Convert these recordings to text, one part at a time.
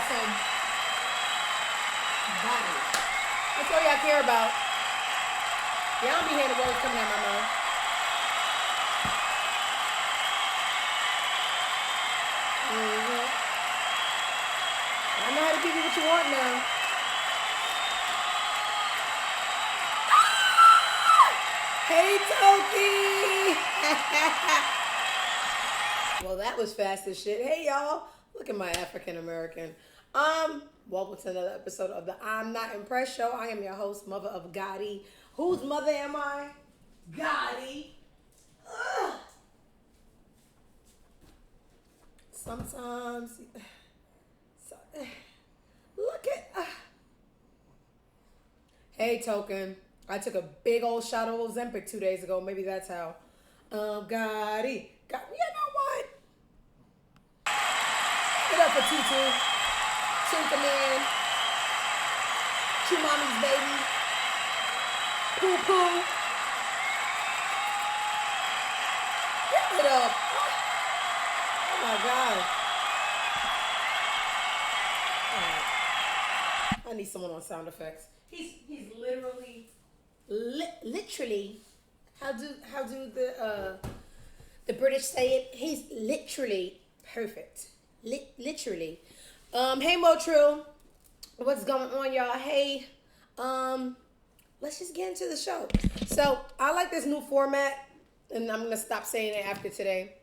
about some body. That's all y'all care about. Y'all don't be hearing the words coming out my mouth. Mm-hmm. I know how to give you what you want now. Hey, Toki! Well, that was fast as shit. Hey, y'all. Look at my African American. Welcome to another episode of the I'm Not Impressed show. I am your host, mother of Gotti. Whose mother am I? Gotti. Ugh. Sometimes, look at. Hey, Token. I took a big old shot of Ozempic 2 days ago. Maybe that's how. Gotti. You know what? Give it up for Tutu. Tinker Man. Chew Mommy's baby. Poo Poo. Give it up. Oh my God. All right. I need someone on sound effects. He's literally, how do the British say it? He's literally perfect. Literally. Hey Motril, what's going on, y'all? Hey, let's just get into the show. So I like this new format, and I'm gonna stop saying it after today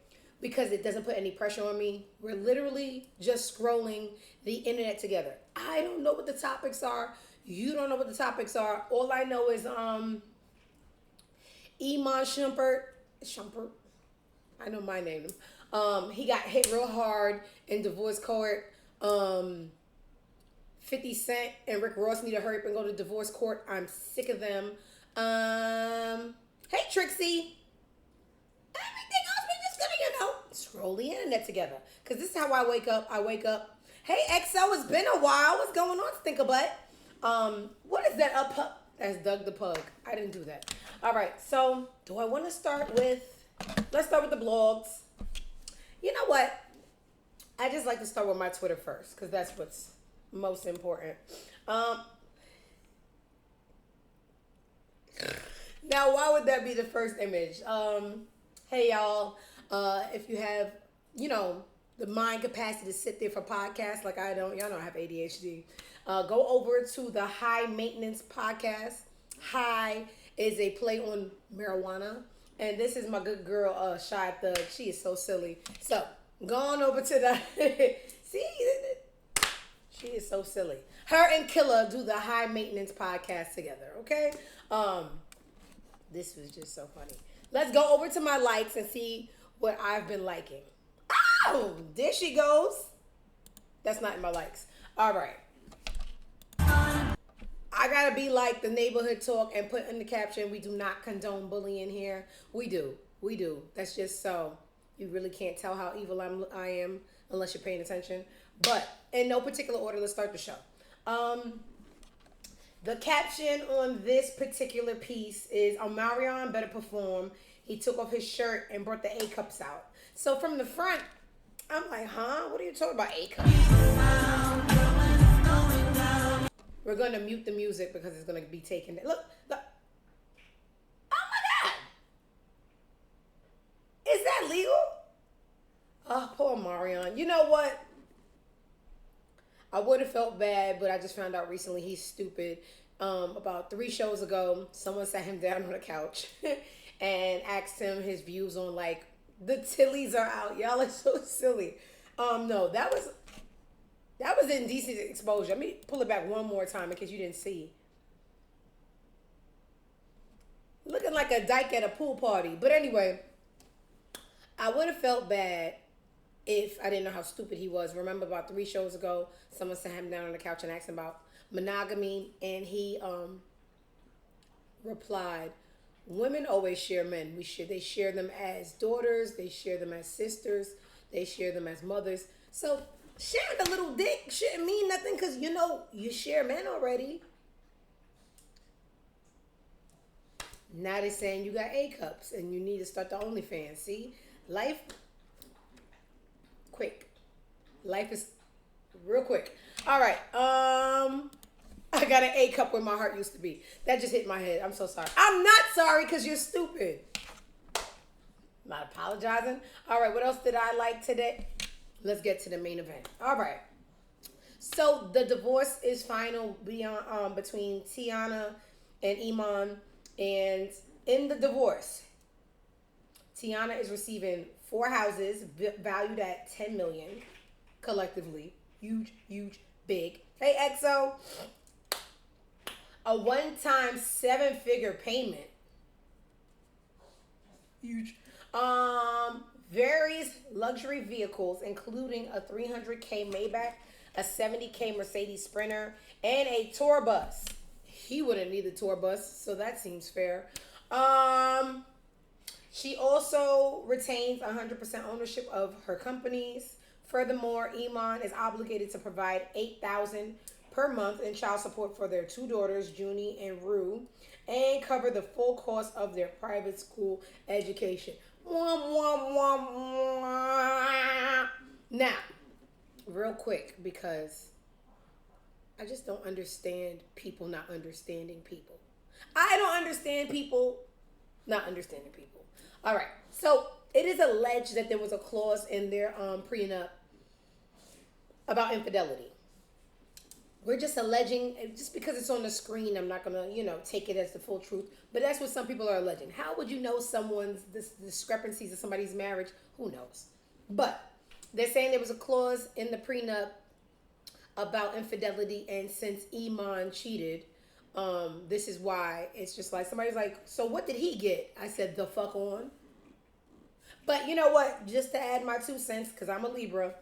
because it doesn't put any pressure on me. We're literally just scrolling the internet together. I don't know what the topics are. You don't know what the topics are. All I know is Iman Shumpert. I know my name. He got hit real hard in divorce court. 50 Cent and Rick Ross need to hurry up and go to divorce court. I'm sick of them. Hey Trixie. Everything else we just gonna, scroll the internet together. Cause this is how I wake up. Hey XO, it's been a while. What's going on, Stinkerbutt? What is that up? That's Doug the Pug. I didn't do that. All right. So do I want to start with, let's start with the blogs. You know what? I just like to start with my Twitter first because that's what's most important. Now, why would that be the first image? Hey, y'all. If you have, the mind capacity to sit there for podcasts like I don't, y'all know I have ADHD. Go over to the High Maintenance Podcast. High is a play on marijuana. And this is my good girl, Shy Thug. She is so silly. So, go on over to the... See? She is so silly. Her and Killa do the High Maintenance Podcast together, okay? This was just so funny. Let's go over to my likes and see what I've been liking. Oh, there she goes. That's not in my likes. All right. I gotta be like the neighborhood talk and put in the caption, we do not condone bullying here. We do. That's just so. You really can't tell how evil I am unless you're paying attention. But in no particular order, let's start the show. The caption on this particular piece is, Omarion better perform. He took off his shirt and brought the A-cups out. So from the front, I'm like, huh? What are you talking about, A-cups? We're going to mute the music because it's going to be taken. Look. Oh my God. Is that legal? Oh, poor Marion. You know what? I would have felt bad, but I just found out recently he's stupid. About 3 shows ago, someone sat him down on a couch and asked him his views on, like, the Tillies are out. Y'all are so silly. No, that was indecent exposure. Let me pull it back one more time in case you didn't see. Looking like a dyke at a pool party. But anyway, I would have felt bad if I didn't know how stupid he was. Remember about 3 shows ago, someone sat him down on the couch and asked him about monogamy. And he replied, women always share men. They share them as daughters. They share them as sisters. They share them as mothers. So sharing a little dick shouldn't mean nothing because, you share men already. Now they're saying you got A-cups and you need to start the OnlyFans. See? Life is real quick. All right. I got an A cup where my heart used to be. That just hit my head. I'm so sorry. I'm not sorry because you're stupid. I'm not apologizing. All right. What else did I like today? Let's get to the main event. All right. So the divorce is final beyond between Teyana and Iman, and in the divorce, Teyana is receiving 4 houses valued at $10 million collectively. Huge, huge, big. Hey, EXO. A one-time 7-figure payment. Huge. Various luxury vehicles, including a 300K Maybach, a 70K Mercedes Sprinter, and a tour bus. He wouldn't need the tour bus, so that seems fair. She also retains 100% ownership of her companies. Furthermore, Iman is obligated to provide $8,000 per month in child support for their 2 daughters, Junie and Rue, and cover the full cost of their private school education. Now, real quick, because I just don't understand people not understanding people. I don't understand people not understanding people. All right. So it is alleged that there was a clause in their prenup about infidelity. We're just alleging, just because it's on the screen, I'm not going to, take it as the full truth. But that's what some people are alleging. How would you know someone's discrepancies of somebody's marriage? Who knows? But they're saying there was a clause in the prenup about infidelity, and since Iman cheated, this is why it's just like somebody's like, so what did he get? I said, the fuck on. But you know what? Just to add my 2 cents, because I'm a Libra,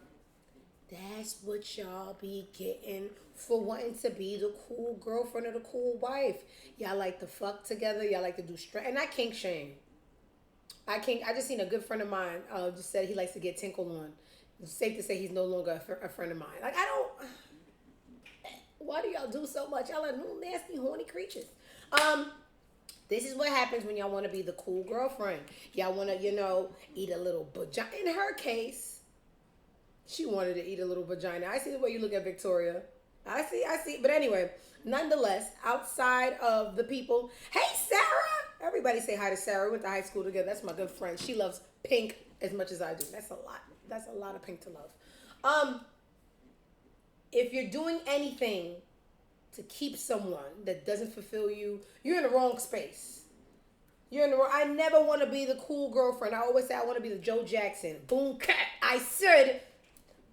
that's what y'all be getting for wanting to be the cool girlfriend or the cool wife. Y'all like to fuck together. Y'all like to do and I kink shame. I just seen a good friend of mine just said he likes to get tinkled on. It's safe to say he's no longer a friend of mine. Like, I don't... Why do y'all do so much? Y'all are new, nasty, horny creatures. This is what happens when y'all want to be the cool girlfriend. Y'all want to, eat a little vagina. In her case, she wanted to eat a little vagina. I see the way you look at Victoria. I see. But anyway, nonetheless, outside of the people, hey, Sarah. Everybody say hi to Sarah. We went to high school together. That's my good friend. She loves pink as much as I do. That's a lot. That's a lot of pink to love. If you're doing anything to keep someone that doesn't fulfill you, you're in the wrong space. I never want to be the cool girlfriend. I always say I want to be the Joe Jackson. Boom, cat. I said,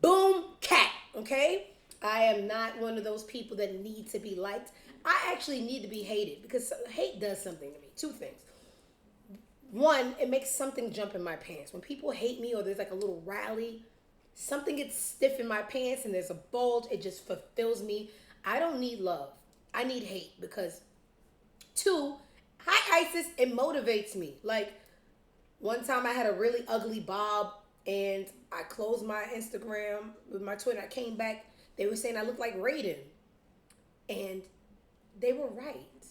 boom, cat. Okay? I am not one of those people that need to be liked. I actually need to be hated because hate does something to me. 2 things. 1, it makes something jump in my pants. When people hate me or there's like a little rally, something gets stiff in my pants and there's a bulge, it just fulfills me. I don't need love. I need hate because 2, hi Isis, it motivates me. Like one time I had a really ugly bob and I closed my Instagram with my Twitter. I came back. They were saying I looked like Raiden. And they were right.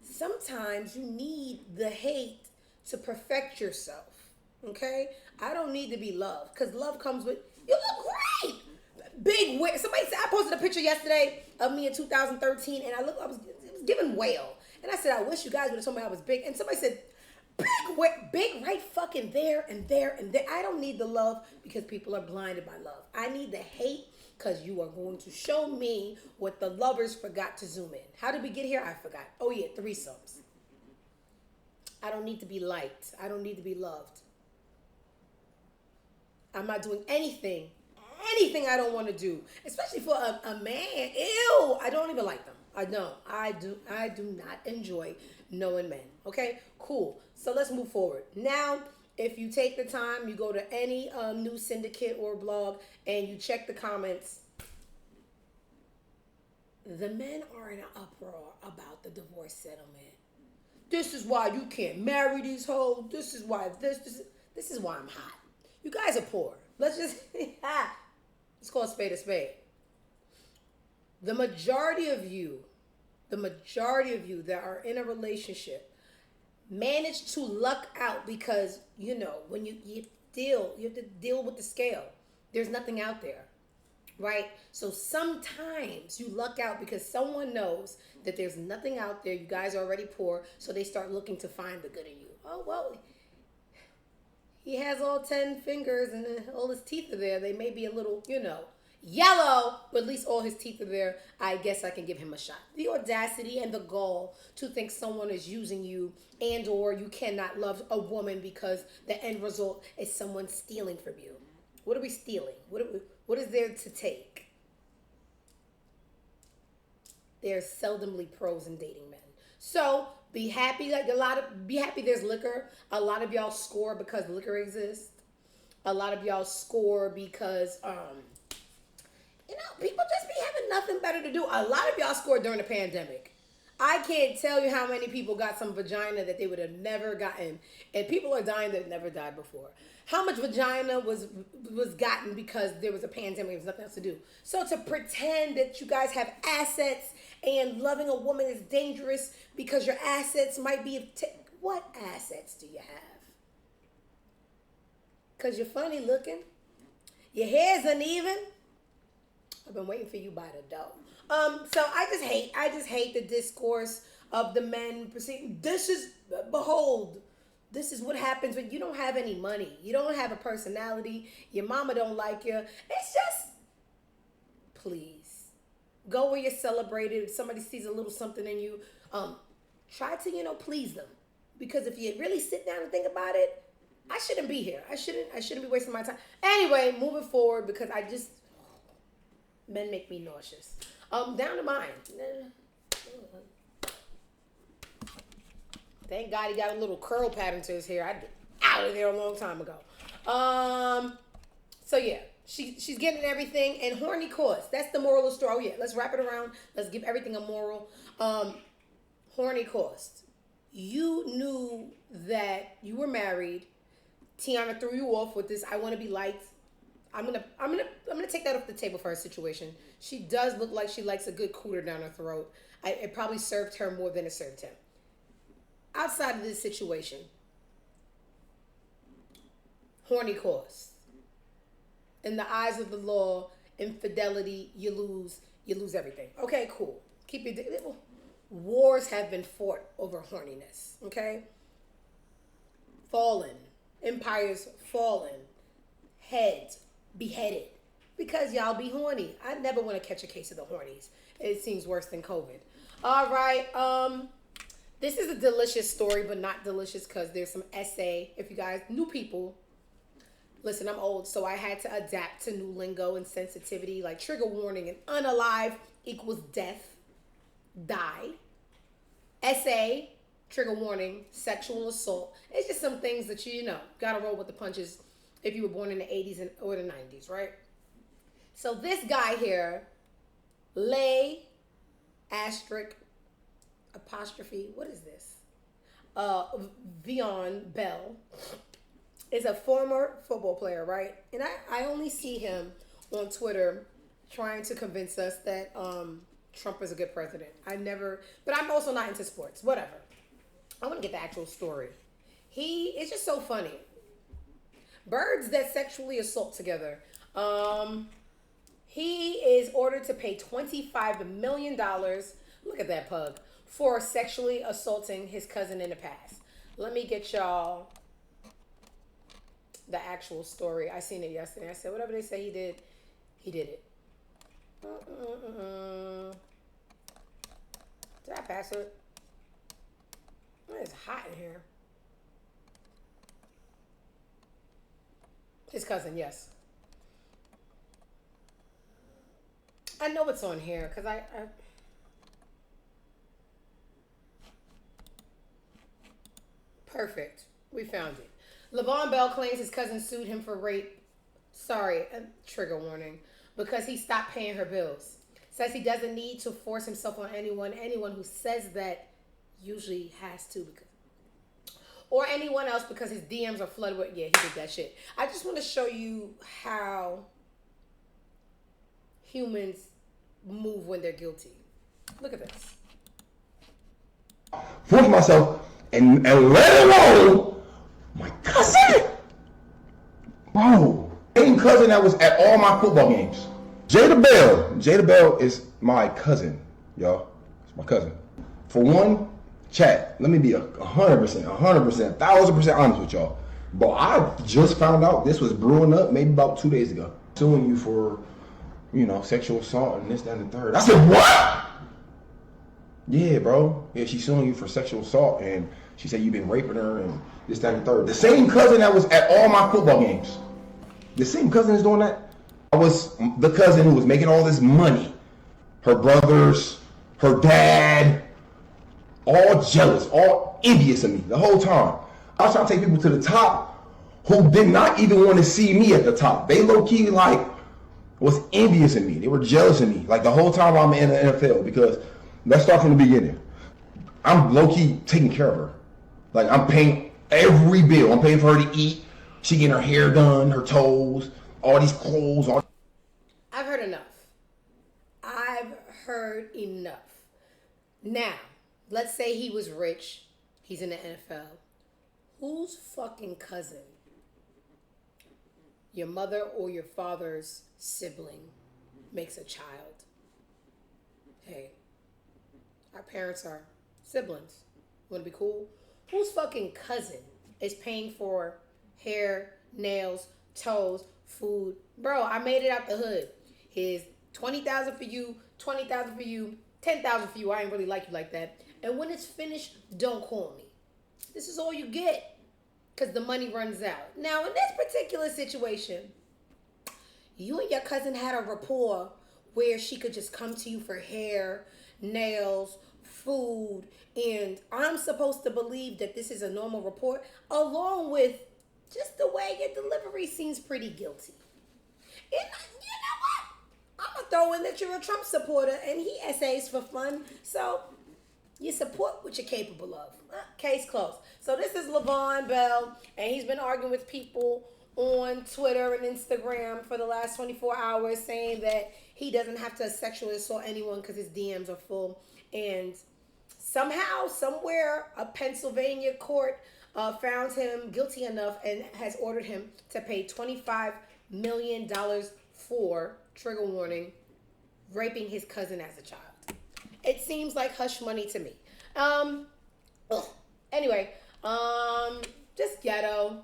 Sometimes you need the hate to perfect yourself. Okay? I don't need to be loved because love comes with, you look great. Big wig. Somebody said, I posted a picture yesterday of me in 2013 and it was giving whale. And I said, I wish you guys would have told me I was big. And somebody said, big right fucking there and there and there. I don't need the love because people are blinded by love. I need the hate because you are going to show me what the lovers forgot to zoom in. How did we get here? I forgot. Oh yeah, threesomes. I don't need to be liked. I don't need to be loved. I'm not doing anything I don't want to do, especially for a man. Ew, I don't even like them. I don't. I do not enjoy knowing men. Okay, cool. So let's move forward. Now, if you take the time, you go to any news syndicate or blog and you check the comments, the men are in an uproar about the divorce settlement. This is why you can't marry these hoes. This is why this is why I'm hot. You guys are poor. Let's just let's call a spade a spade. The majority of you that are in a relationship manage to luck out because, when you have to deal with the scale. There's nothing out there. right? So sometimes you luck out because someone knows that there's nothing out there. You guys are already poor, so they start looking to find the good in you. Oh, well, he has all 10 fingers and all his teeth are there. They may be a little, yellow, but at least all his teeth are there. I guess I can give him a shot. The audacity and the gall to think someone is using you and or you cannot love a woman because the end result is someone stealing from you. What are we stealing? What is there to take? There's seldomly pros in dating men. So be happy. Be happy there's liquor. A lot of y'all score because liquor exists. A lot of y'all score because people just be having nothing better to do. A lot of y'all scored during the pandemic. I can't tell you how many people got some vagina that they would have never gotten. And people are dying that never died before. How much vagina was gotten because there was a pandemic, there was nothing else to do. So to pretend that you guys have assets and loving a woman is dangerous because your assets might be... what assets do you have? Because you're funny looking. Your hair's uneven. I've been waiting for you by the door. So I just hate the discourse of the men perceiving. This is what happens when you don't have any money. You don't have a personality. Your mama don't like you. It's just, please, go where you're celebrated. If somebody sees a little something in you, try to, please them. Because if you really sit down and think about it, I shouldn't be here. I shouldn't be wasting my time. Anyway, moving forward because men make me nauseous. Down to mine. Thank God he got a little curl pattern to his hair. I'd be out of there a long time ago. So yeah, she's getting everything and horny cost. That's the moral of the story. Oh yeah, let's wrap it around. Let's give everything a moral. Horny cost. You knew that you were married. Teyana threw you off with this. I want to be liked. I'm gonna take that off the table for her situation. She does look like she likes a good cooter down her throat. It probably served her more than it served him. Outside of this situation, horny cost. In the eyes of the law, infidelity, you lose everything. Okay, cool. Keep your wars have been fought over horniness. Okay, fallen empires, fallen heads beheaded because y'all be horny. I never want to catch a case of the hornies. It seems worse than COVID. All right. This is a delicious story, but not delicious because there's some essay. If you guys, new people, listen, I'm old, so I had to adapt to new lingo and sensitivity, like trigger warning and unalive equals death, die. Essay, trigger warning, sexual assault. It's just some things that you gotta roll with the punches if you were born in the 80s or the 90s, right? So this guy here, lay, asterisk, apostrophe, what is this? Vion Bell is a former football player, right? And I only see him on Twitter trying to convince us that Trump is a good president. But I'm also not into sports, whatever. I want to get the actual story. It's just so funny. Birds that sexually assault together. He is ordered to pay $25 million. Look at that pug. For sexually assaulting his cousin in the past. Let me get y'all the actual story. I seen it yesterday. I said, whatever they say he did it. Did I pass it? It's hot in here. His cousin, yes. I know it's on here because I perfect. We found it. LeVon Bell claims his cousin sued him for rape. Sorry, trigger warning. Because he stopped paying her bills. Says he doesn't need to force himself on anyone. Anyone who says that usually has to or anyone else because his DMs are flooded with, yeah, he did that shit. I just want to show you how humans move when they're guilty. Look at this. Force myself and let alone my cousin. Bro, same cousin that was at all my football games. Jada Bell is my cousin, y'all. It's my cousin. For one, chat, let me be 100%, 1,000% honest with y'all. But I just found out this was brewing up maybe about 2 days ago. Suing you for, sexual assault and this, that, and the third. I said, what? Yeah, bro. Yeah, she's suing you for sexual assault, and she said you've been raping her and this, that, and the third. The same cousin that was at all my football games. The same cousin is doing that. I was the cousin who was making all this money. Her brothers, her dad, all jealous, all envious of me the whole time. I was trying to take people to the top who did not even want to see me at the top. They low-key was envious of me. They were jealous of me the whole time I'm in the NFL, because let's start from the beginning. I'm low-key taking care of her. I'm paying every bill. I'm paying for her to eat. She getting her hair done, her toes, all these clothes. I've heard enough. Now, let's say he was rich. He's in the NFL. Whose fucking cousin, your mother or your father's sibling, makes a child? Hey, our parents are siblings. Want to be cool? Whose fucking cousin is paying for hair, nails, toes, food? Bro, I made it out the hood. Here's $20,000 for you, $20,000 for you, $10,000 for you. I ain't really like you like that. And when it's finished, don't call me. This is all you get, because the money runs out. Now, in this particular situation, you and your cousin had a rapport where she could just come to you for hair, nails, food, and I'm supposed to believe that this is a normal rapport, along with just the way your delivery seems pretty guilty. And you know what? I'm going to throw in that you're a Trump supporter and he essays for fun. So you support what you're capable of. Case closed. So this is LeVon Bell, and he's been arguing with people on Twitter and Instagram for the last 24 hours, saying that he doesn't have to sexually assault anyone because his DMs are full. And somehow, somewhere, a Pennsylvania court found him guilty enough and has ordered him to pay $25 million for, trigger warning, raping his cousin as a child. It seems like hush money to me. Anyway, just ghetto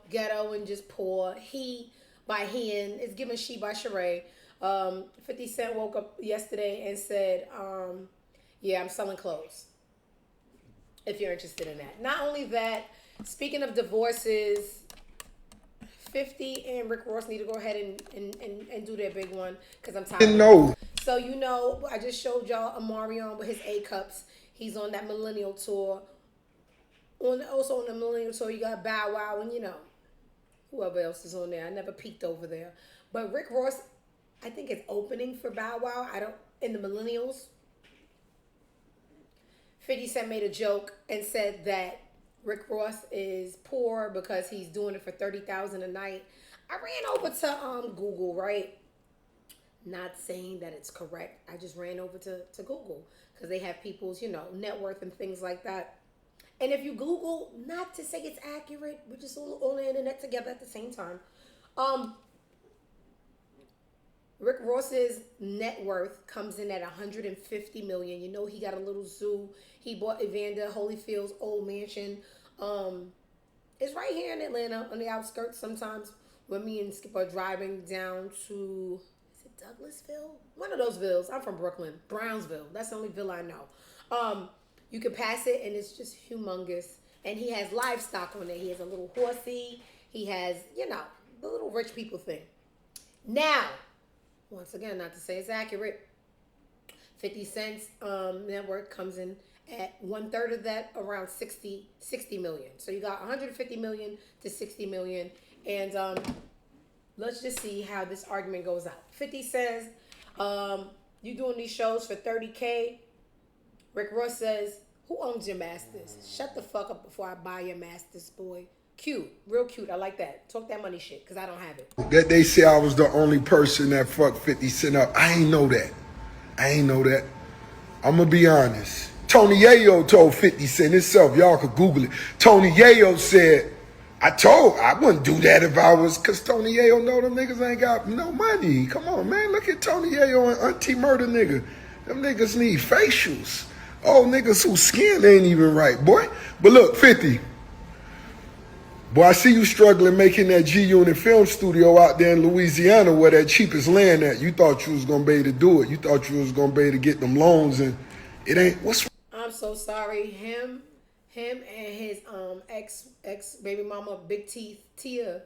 and just poor. He by hen is given she by Sheree. 50 Cent woke up yesterday and said, yeah, I'm selling clothes. If you're interested in that. Not only that, speaking of divorces, 50 and Rick Ross need to go ahead and do their big one, because I'm tired. No. So, I just showed y'all Amarion with his A-Cups. He's on that Millennial Tour. Also on the Millennial Tour, you got Bow Wow and, whoever else is on there. I never peeked over there. But Rick Ross, I think, is opening for Bow Wow. In the Millennials. 50 Cent made a joke and said that Rick Ross is poor because he's doing it for $30,000 a night. I ran over to Google, right? Not saying that it's correct. I just ran over to Google because they have people's, net worth and things like that. And if you Google, not to say it's accurate, we're just on the internet together at the same time. Rick Ross's net worth comes in at $150 million. He got a little zoo. He bought Evander Holyfield's old mansion. It's right here in Atlanta on the outskirts. Sometimes when me and Skip are driving down to, is it Douglasville? One of those villas. I'm from Brooklyn. Brownsville. That's the only villa I know. You can pass it and it's just humongous. And he has livestock on it. He has a little horsey. He has, the little rich people thing. Now, once again, not to say it's accurate, 50 Cent's net worth comes in at 1/3 of that, around 60 million. So you got 150 million to 60 million. And let's just see how this argument goes out. 50 says, you doing these shows for $30K. Rick Ross says, who owns your masters? Shut the fuck up before I buy your masters, boy. Cute. Real cute. I like that. Talk that money shit, because I don't have it. That they say I was the only person that fucked 50 Cent up. I ain't know that. I'm going to be honest. Tony Yayo told 50 Cent himself. Y'all could Google it. Tony Yayo said, I wouldn't do that if I was, cause Tony Yayo know them niggas ain't got no money. Come on, man. Look at Tony Yayo and Auntie Murder nigga. Them niggas need facials. Oh, niggas whose skin ain't even right, boy. But look, 50. Boy, I see you struggling making that G-Unit film studio out there in Louisiana where that cheapest land at. You thought you was gonna be able to do it. You thought you was gonna be able to get them loans, and it ain't. What's? I'm so sorry. Him and his ex baby mama, Big Teeth Tia.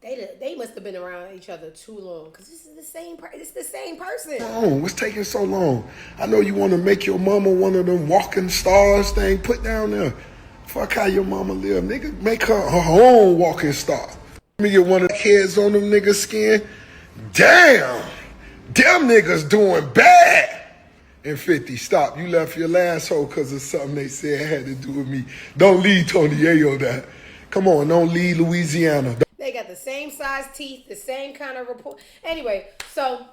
They must have been around each other too long, cause this is the same. It's the same person. Oh, what's taking so long? I know you want to make your mama one of them walking stars thing. Put down there. Fuck how your mama live. Nigga, make her own walking star. Let me get one of the kids on them niggas' skin. Damn. Them niggas doing bad. And 50, stop. You left your last hoe because of something they said had to do with me. Don't leave Tony Yayo that. Come on, don't leave Louisiana. They got the same size teeth, the same kind of report. Anyway, so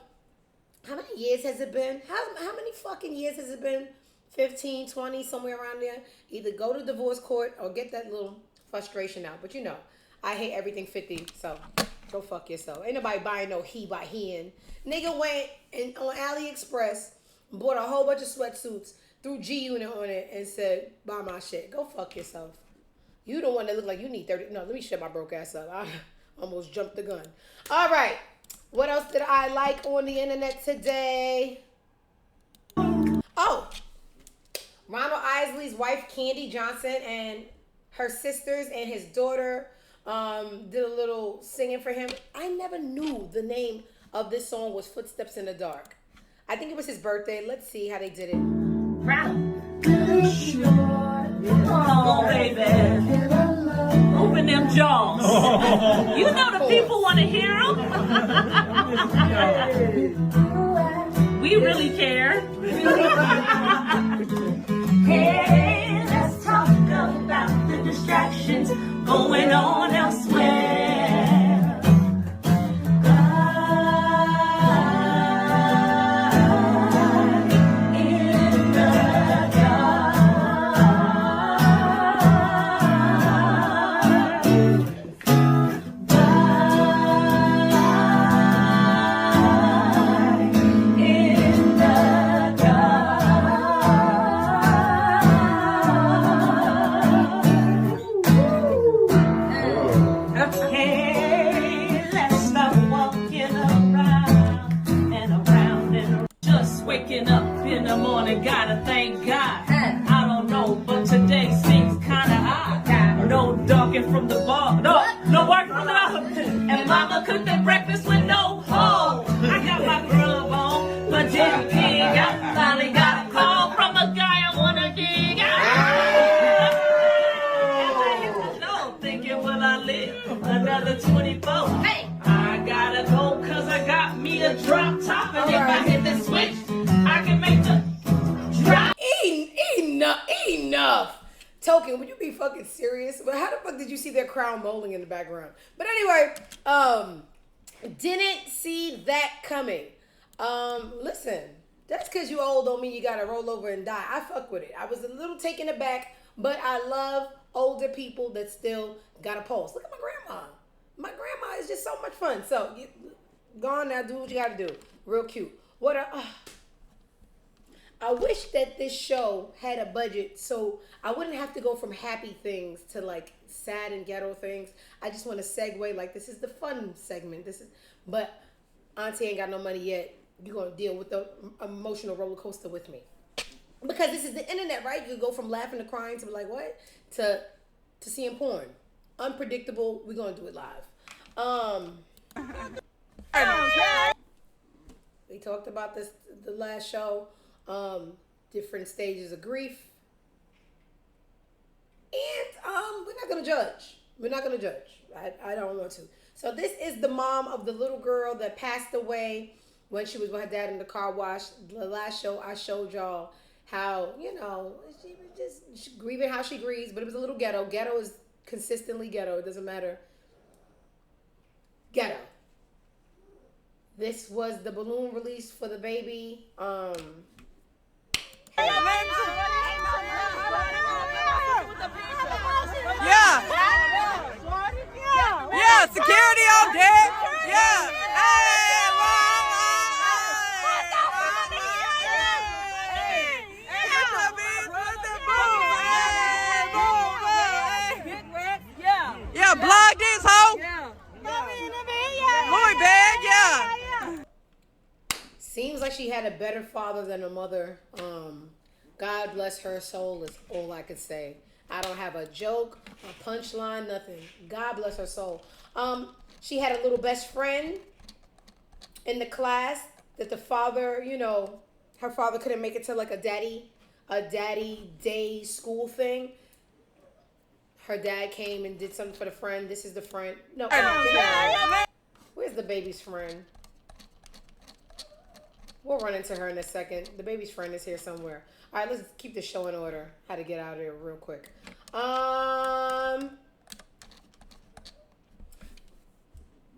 how many years has it been? How many fucking years has it been? 15, 20, somewhere around there. Either go to divorce court or get that little frustration out. But you know, I hate everything 50, so go fuck yourself. Ain't nobody buying no he by hen. Nigga went on AliExpress, bought a whole bunch of sweatsuits, threw G-Unit on it, and said, buy my shit. Go fuck yourself. You the one that look like you need 30. No, let me shut my broke ass up. I almost jumped the gun. All right. What else did I like on the internet today? Oh. Ronald Isley's wife, Candy Johnson, and her sisters and his daughter did a little singing for him. I never knew the name of this song was Footsteps in the Dark. I think it was his birthday. Let's see how they did it. Ronald. Oh, baby. Open them jaws. You know the people want to hear them. We really care. Hey, let's talk about the distractions going on elsewhere. Gotta thank God. I don't know, but today seems kinda odd. No ducking from the bar. No work from the house. And mama cooked the breakfast with no hole. I got my grub on, but didn't dig. I finally got a call from a guy I wanna dig. No, thinking will I live another 24? Hey, I gotta go cause I got me a drop top. And if I hit the switch, I can make the Enough. Token, would you be fucking serious? But how the fuck did you see their crown molding in the background? But anyway, didn't see that coming. Listen, that's because you old don't mean you gotta roll over and die. I fuck with it. I was a little taken aback, but I love older people that still got a pulse. Look at my grandma. My grandma is just so much fun. So, go on now, do what you gotta do. Real cute. I wish that this show had a budget so I wouldn't have to go from happy things to like sad and ghetto things. I just want to segue, like this is the fun segment. But Auntie ain't got no money yet. You're going to deal with the emotional roller coaster with me. Because this is the internet, right? You go from laughing to crying to be like, what? To seeing porn. Unpredictable. We're going to do it live. We talked about this the last show. Different stages of grief. And we're not gonna judge. I don't want to. So this is the mom of the little girl that passed away when she was with her dad in the car wash. The last show I showed y'all how, she was just grieving how she grieves, but it was a little ghetto. Ghetto is consistently ghetto. It doesn't matter. Ghetto. This was the balloon release for the baby. Yeah. she had a better father than her mother. God bless her soul is all I could say. I don't have a joke, a punchline, nothing. God bless her soul. She had a little best friend in the class that the father, you know, her father couldn't make it to like a daddy day school thing. Her dad came and did something for the friend. This is the friend. No, where's the baby's friend? We'll run into her in a second. The baby's friend is here somewhere. All right, let's keep the show in order. How to get out of here real quick.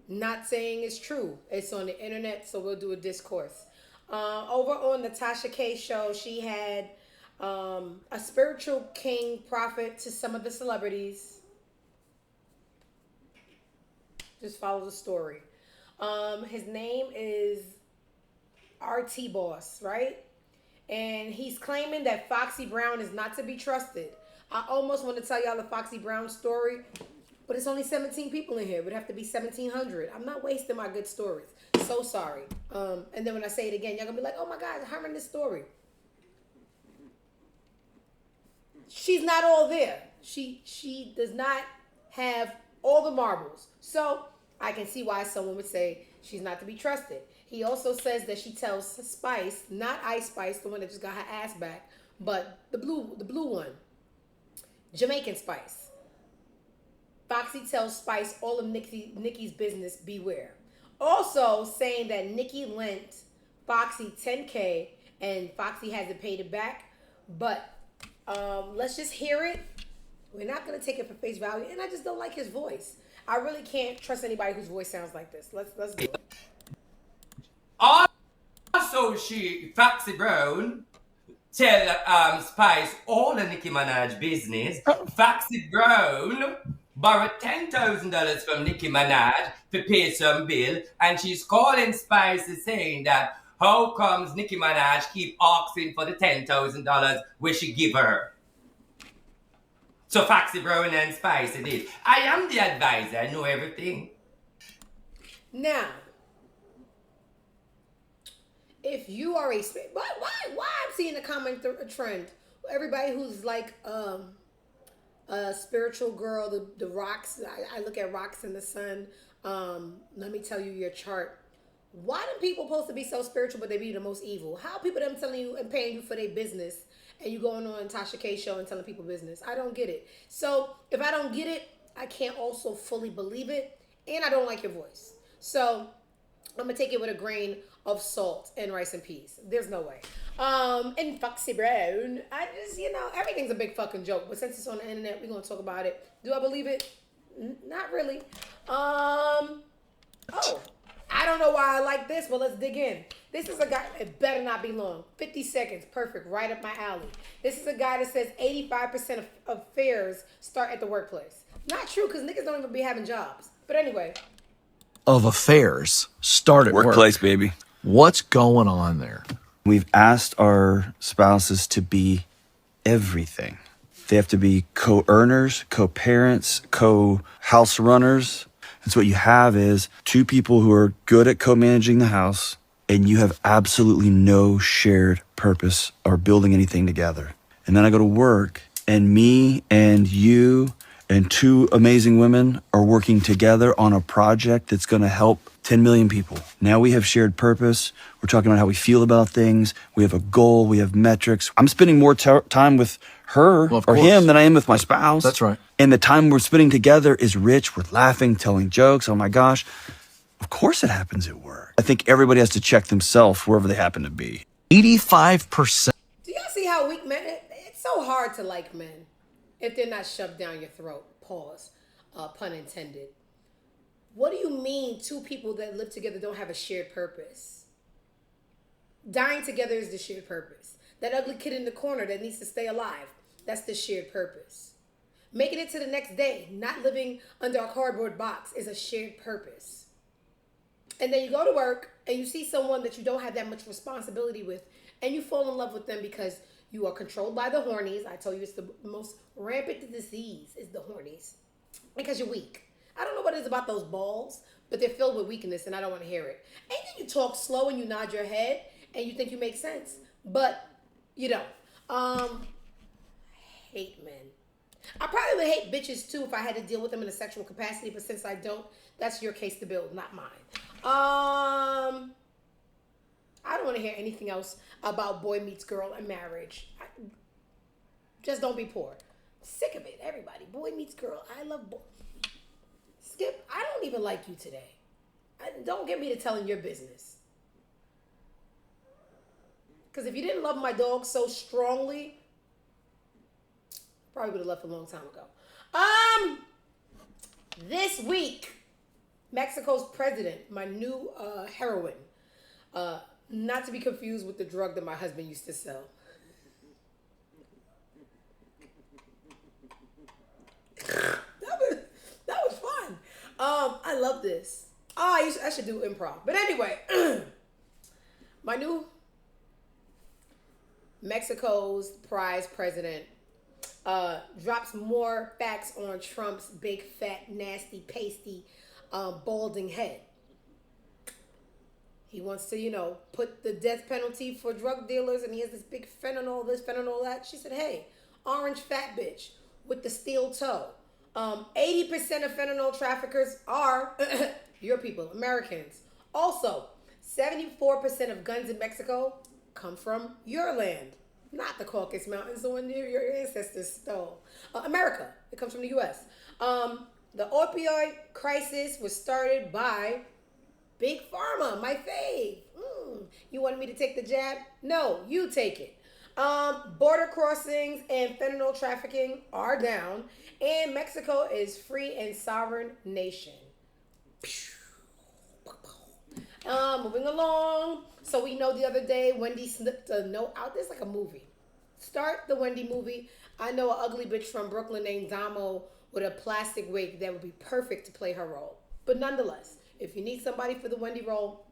Not saying it's true. It's on the internet, so we'll do a discourse. Over on the Tasha K show, she had a spiritual king prophet to some of the celebrities. Just follow the story. His name is RT Boss, right? And he's claiming that Foxy Brown is not to be trusted. I almost want to tell y'all the Foxy Brown story, but it's only 17 people in here. It would have to be 1,700. I'm not wasting my good stories. So sorry. And then when I say it again, y'all gonna be like, oh my God, I'm hearing this story. She's not all there. She does not have all the marbles. So I can see why someone would say she's not to be trusted. He also says that she tells Spice, not Ice Spice, the one that just got her ass back, but the blue one, Jamaican Spice. Foxy tells Spice all of Nikki's business, beware. Also saying that Nikki lent Foxy $10K and Foxy hasn't paid it back. But let's just hear it. We're not going to take it for face value. And I just don't like his voice. I really can't trust anybody whose voice sounds like this. Let's do it. Also, Foxy Brown, tell Spice all the Nicki Minaj business. Foxy Brown borrowed $10,000 from Nicki Minaj to pay some bill, and she's calling Spice saying that how comes Nicki Minaj keep asking for the $10,000 where she give her? So Foxy Brown and Spice did. I am the advisor. I know everything. Now, if you are why I'm seeing a comment trend, everybody who's like a spiritual girl, the rocks. I look at rocks in the sun. Let me tell you your chart. Why do people supposed to be so spiritual but they be the most evil? How people them telling you and paying you for their business and you going on Tasha K show and telling people business? I don't get it. So if I don't get it, I can't also fully believe it, and I don't like your voice. So I'm gonna take it with a grain of salt and rice and peas. There's no way. And Foxy Brown, I just, everything's a big fucking joke. But since it's on the internet, we're gonna talk about it. Do I believe it? Not really. I don't know why I like this, but let's dig in. This is a guy, it better not be long. 50 seconds, perfect, right up my alley. This is a guy that says 85% of affairs start at the workplace. Not true, because niggas don't even be having jobs. But anyway. Of affairs start at workplace, work. baby. What's going on there? We've asked our spouses to be everything. They have to be co-earners, co-parents, co-house runners. And so what you have is two people who are good at co-managing the house, and you have absolutely no shared purpose or building anything together. And then I go to work, and me and you and two amazing women are working together on a project that's going to help 10 million people. Now we have shared purpose. We're talking about how we feel about things. We have a goal. We have metrics. I'm spending more time with her or him than I am with my spouse. That's right. And the time we're spending together is rich. We're laughing, telling jokes. Oh my gosh. Of course it happens at work. I think everybody has to check themselves wherever they happen to be. 85%. Do y'all see how weak men, it's so hard to like men if they're not shoved down your throat. Pause. Pun intended. What do you mean two people that live together don't have a shared purpose? Dying together is the shared purpose. That ugly kid in the corner that needs to stay alive, that's the shared purpose. Making it to the next day, not living under a cardboard box is a shared purpose. And then you go to work and you see someone that you don't have that much responsibility with, and you fall in love with them because you are controlled by the hornies. I told you it's the most rampant disease is the hornies. Because you're weak. I don't know what it is about those balls, but they're filled with weakness and I don't want to hear it. And then you talk slow and you nod your head and you think you make sense, but you don't. Hate men. I probably would hate bitches too if I had to deal with them in a sexual capacity, but since I don't, that's your case to build, not mine. I don't want to hear anything else about boy meets girl and marriage. Just don't be poor. Sick of it, everybody. Boy meets girl. I love boy. Skip, I don't even like you today. Don't get me to telling your business. Because if you didn't love my dog so strongly, probably would have left a long time ago. This week, Mexico's president, my new heroin, not to be confused with the drug that my husband used to sell. That was fun. I love this. I should do improv. But anyway, my new Mexico's prize president drops more facts on Trump's big, fat, nasty, pasty, balding head. He wants to, put the death penalty for drug dealers, and he has this big fentanyl, this fentanyl, that. She said, hey, orange fat bitch with the steel toe. 80% of fentanyl traffickers are your people, Americans. Also, 74% of guns in Mexico come from your land, not the Caucasus Mountains, the one your ancestors stole. America, it comes from the U.S. The opioid crisis was started by Big Pharma, my fave. You wanted me to take the jab? No, you take it. Border crossings and fentanyl trafficking are down, and Mexico is free and sovereign nation. Moving along. So we know the other day Wendy slipped a note out. There's like a movie. Start the Wendy movie. I know an ugly bitch from Brooklyn named Damo with a plastic wig that would be perfect to play her role. But nonetheless, if you need somebody for the Wendy role,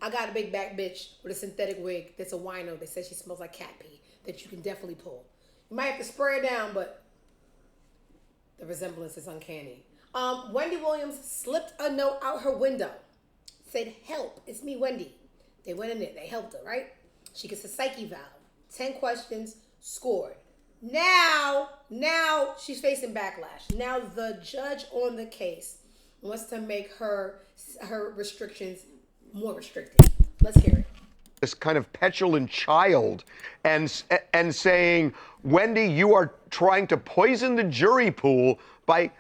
I got a big back bitch with a synthetic wig that's a wino that says she smells like cat pee that you can definitely pull. You might have to spray her down, but the resemblance is uncanny. Wendy Williams slipped a note out her window. Said, help, it's me, Wendy. They went in there, they helped her, right? She gets a psyche valve. 10 questions, scored. Now she's facing backlash. Now the judge on the case wants to make her restrictions more restricted. Let's hear it. This kind of petulant child and saying, Wendy, you are trying to poison the jury pool by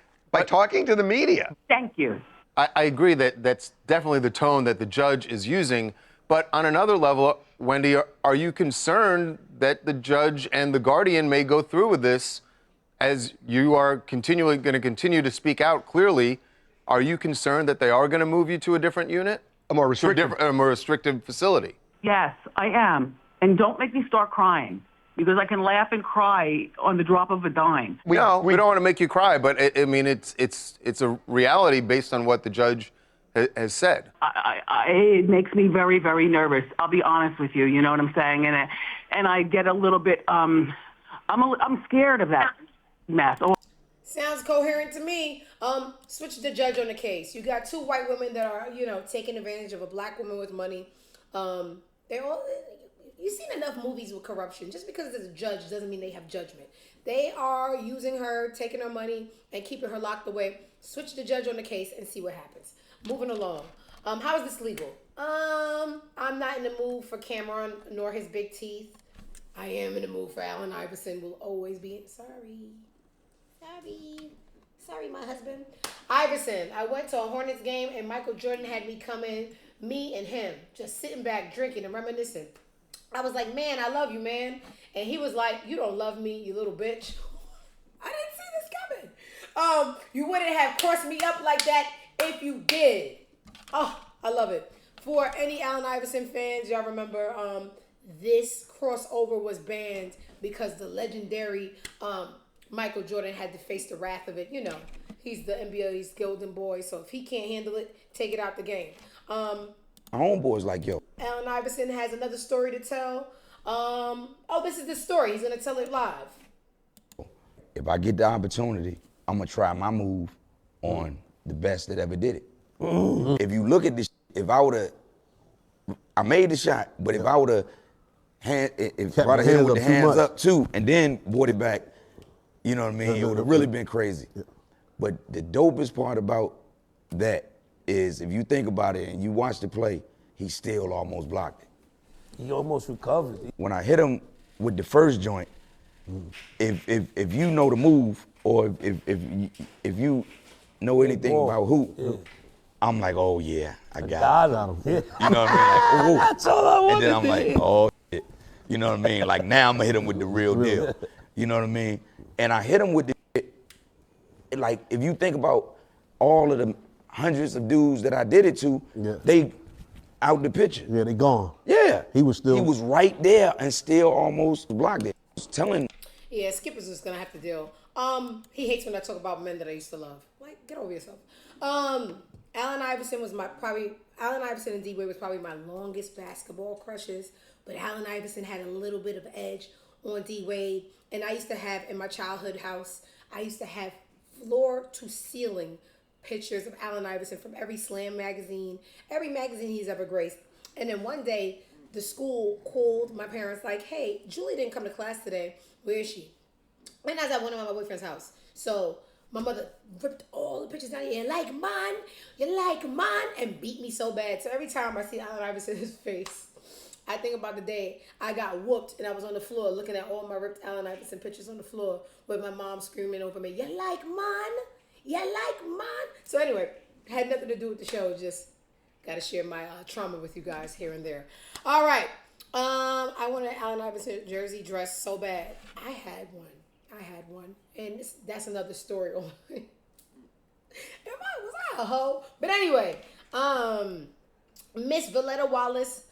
talking to the media. Thank you. I agree that that's definitely the tone that the judge is using. But on another level, Wendy, are you concerned that the judge and the guardian may go through with this as you are continually going to continue to speak out clearly? Are you concerned that they are going to move you to a different unit? A more restrictive facility? Yes, I am. And don't make me start crying, because I can laugh and cry on the drop of a dime. We don't want to make you cry, but it's a reality based on what the judge has said. It makes me very, very nervous. I'll be honest with you. You know what I'm saying? And I get a little bit. I'm scared of that mess. Sounds coherent to me. Switch the judge on the case. You got two white women that are, taking advantage of a black woman with money. You've seen enough movies with corruption. Just because it's a judge doesn't mean they have judgment. They are using her, taking her money, and keeping her locked away. Switch the judge on the case and see what happens. Moving along. How is this legal? I'm not in the mood for Cameron nor his big teeth. I am in the mood for Allen Iverson. Will always be. Sorry, my husband. Iverson, I went to a Hornets game and Michael Jordan had me come in, me and him, just sitting back, drinking and reminiscing. I was like, man, I love you, man. And he was like, you don't love me, you little bitch. I didn't see this coming. You wouldn't have crossed me up like that if you did. Oh, I love it. For any Allen Iverson fans, y'all remember this crossover was banned because the legendary Michael Jordan had to face the wrath of it. He's the NBA's golden boy, so if he can't handle it, take it out the game. Homeboys like, yo. Allen Iverson has another story to tell. This is the story. He's going to tell it live. If I get the opportunity, I'm going to try my move on the best that ever did it. If you look at this, if I would have I made the shot, but if I would have if Kept I'd have hit him the with the hands hands up too up too, and then brought it back, you know what I mean? It would have really been crazy. Yeah. But the dopest part about that is if you think about it and you watch the play, he still almost blocked it. He almost recovered. When I hit him with the first joint, if you know the move or if you know anything about hoop, I'm like, oh yeah, I got him. You know what I mean? Like, oh. That's all I wanted. And then I'm like, oh shit. You know what I mean? Like now I'm gonna hit him with the real deal. You know what I mean? And I hit him with the like if you think about all of the hundreds of dudes that I did it to, they out the picture. Yeah, they gone. Yeah. He was right there and still almost blocked it. I was telling. Yeah, Skip is just gonna have to deal. He hates when I talk about men that I used to love. Like, get over yourself. Allen Iverson and D-Wade was probably my longest basketball crushes, but Allen Iverson had a little bit of edge on D-Wade. And I used to have, in my childhood house, I used to have floor to ceiling pictures of Allen Iverson from every Slam magazine, every magazine he's ever graced. And then one day, the school called my parents like, hey, Julie didn't come to class today. Where is she? And I was at one of my boyfriend's house. So my mother ripped all the pictures down. You like mine, and beat me so bad. So every time I see Allen Iverson's face, I think about the day I got whooped and I was on the floor looking at all my ripped Allen Iverson pictures on the floor with my mom screaming over me, you like mine? You like mine? So anyway, had nothing to do with the show. Just got to share my trauma with you guys here and there. All right. I wanted an Allen Iverson jersey dress so bad. I had one. And that's another story. Was I a hoe? But anyway, Miss Valletta Wallace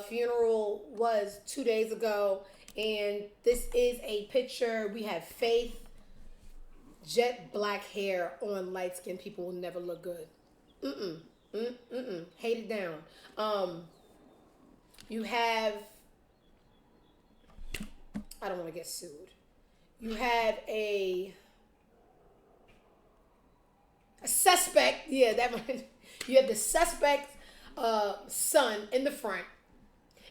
funeral was 2 days ago. And this is a picture. We have Faith. Jet black hair on light-skinned people will never look good. Hate it down. You have, I don't want to get sued. You have a suspect. Yeah, that one. You have the suspect's son in the front,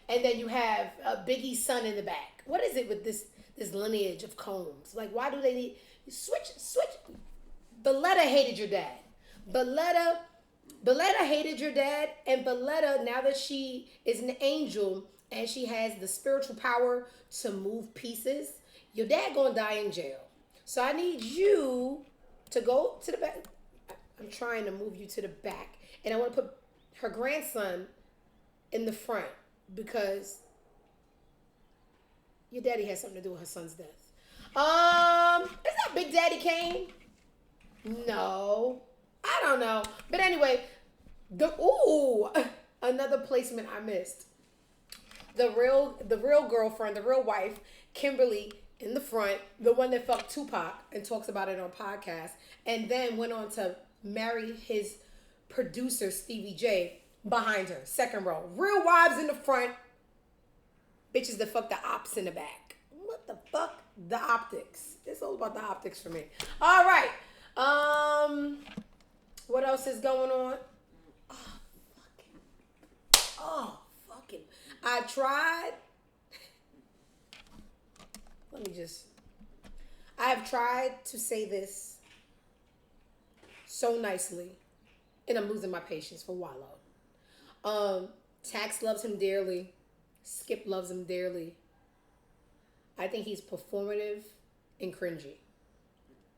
and then you have Biggie's son in the back. What is it with this lineage of Combs? Like, why do they need switch? Valletta hated your dad. Valletta hated your dad, and Valletta, now that she is an angel and she has the spiritual power to move pieces, your dad gonna die in jail. So I need you to go to the back. I'm trying to move you to the back, and I want to put her grandson in the front because your daddy has something to do with her son's death. Is that Big Daddy Kane? No, I don't know. But anyway, another placement I missed. The real girlfriend, the real wife, Kimberly in the front, the one that fucked Tupac and talks about it on podcasts, and then went on to marry his producer Stevie J behind her, second row. Real wives in the front, bitches that fuck the ops in the back. What the fuck? The optics. It's all about the optics for me. All right. What else is going on? Oh, fucking. I tried. I have tried to say this so nicely, and I'm losing my patience for Wallow. Tax loves him dearly. Skip loves him dearly. I think he's performative and cringy.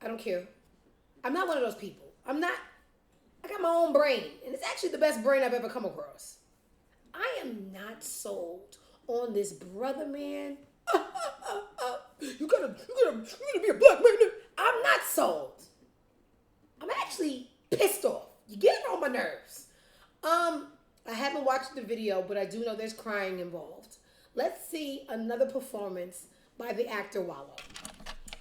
I don't care. I'm not one of those people. I got my own brain, and it's actually the best brain I've ever come across. I am not sold on this brother man. You gotta be a black man. I'm not sold. I'm actually pissed off. You're getting on my nerves. I haven't watched the video, but I do know there's crying involved. Let's see another performance by the actor Wallow.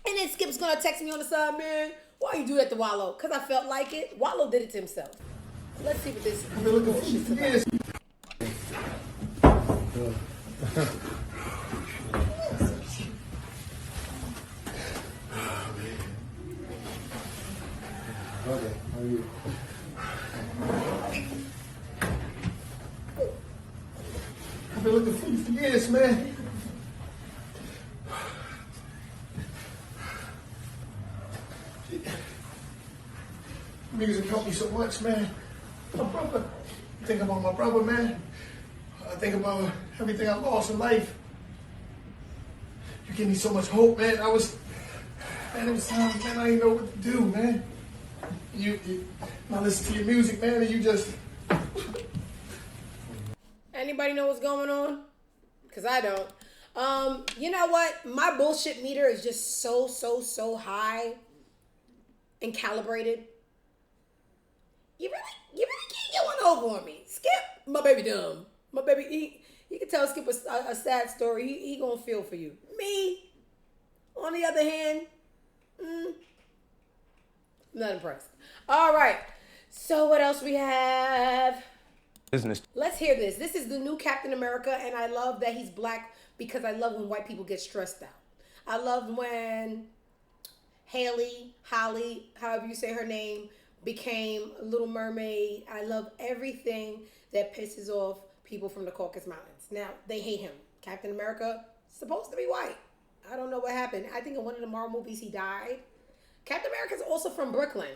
And then Skip's gonna text me on the side, man, why you do that to Wallow? Because I felt like it. Wallow did it to himself. Let's see what this real bullshit's about. Okay, how are you? Music helped me so much, man. My brother. I think about my brother, man. I think about everything I lost in life. You give me so much hope, man. There was times, man, I didn't know what to do, man. I listen to your music, man, and you just... Anybody know what's going on? Because I don't. You know what? My bullshit meter is just so high and calibrated. You really can't get one over on me. Skip, my baby dumb. My baby, he can tell Skip a sad story. He gonna feel for you. Me, on the other hand, not impressed. All right. So what else we have? Business. Let's hear this. This is the new Captain America, and I love that he's black because I love when white people get stressed out. I love when Holly, however you say her name, became a Little Mermaid. I love everything that pisses off people from the Caucasus Mountains. Now, they hate him. Captain America, supposed to be white. I don't know what happened. I think in one of the Marvel movies he died. Captain America's also from Brooklyn.